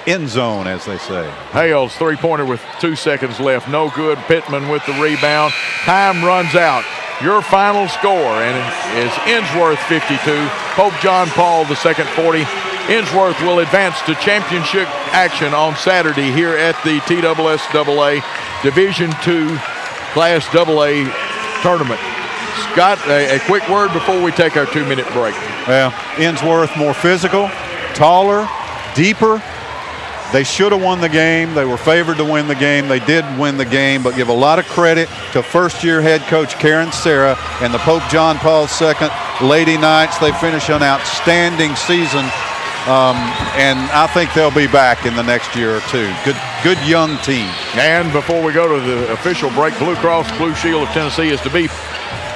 end zone, as they say. Hale's 3-pointer with 2 seconds left. No good. Pittman with the rebound. Time runs out. Your final score and is Ensworth 52, Pope John Paul II 40. Ensworth will advance to championship action on Saturday here at the TSSAA Division II Class AA tournament. Scott, a quick word before we take our 2-minute break. Well, Ensworth more physical, taller, deeper. They should have won the game. They were favored to win the game. They did win the game, but give a lot of credit to first-year head coach Karen Serra and the Pope John Paul II Lady Knights. They finish an outstanding season And I think they'll be back in the next year or two. Good young team. And before we go to the official break, Blue Cross Blue Shield of Tennessee is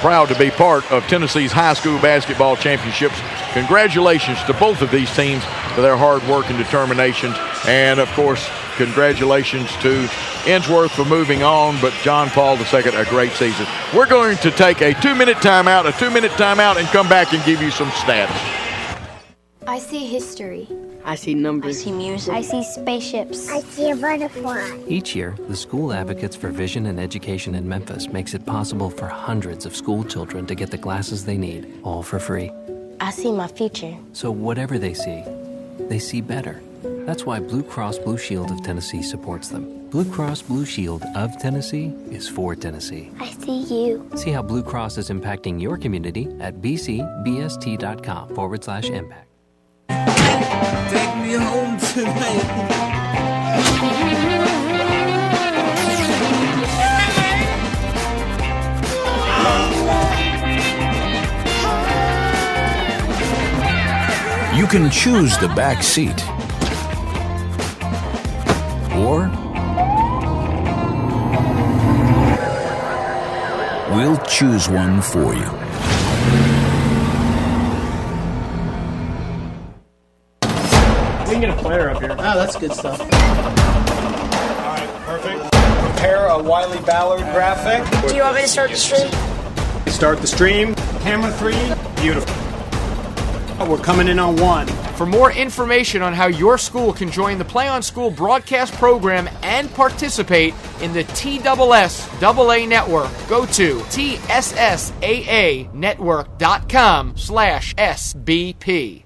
proud to be part of Tennessee's high school basketball championships. Congratulations to both of these teams for their hard work and determination. And, of course, congratulations to Ensworth for moving on, but John Paul II, a great season. We're going to take a 2-minute timeout, and come back and give you some stats. I see history. I see numbers. I see music. I see spaceships. I see a butterfly. Each year, the School Advocates for Vision and Education in Memphis makes it possible for hundreds of school children to get the glasses they need, all for free. I see my future. So whatever they see better. That's why Blue Cross Blue Shield of Tennessee supports them. Blue Cross Blue Shield of Tennessee is for Tennessee. I see you. See how Blue Cross is impacting your community at bcbst.com/impact. Take me home tonight. You can choose the back seat, or we'll choose one for you. We can get a player up here. Oh, that's good stuff. All right, perfect. Prepare a Wiley Ballard graphic. Do you want me to start the stream? Start the stream. Camera 3. Beautiful. We're coming in on 1. For more information on how your school can join the Play on School broadcast program and participate in the TSSAA network, go to TSSAAnetwork.com/SBP.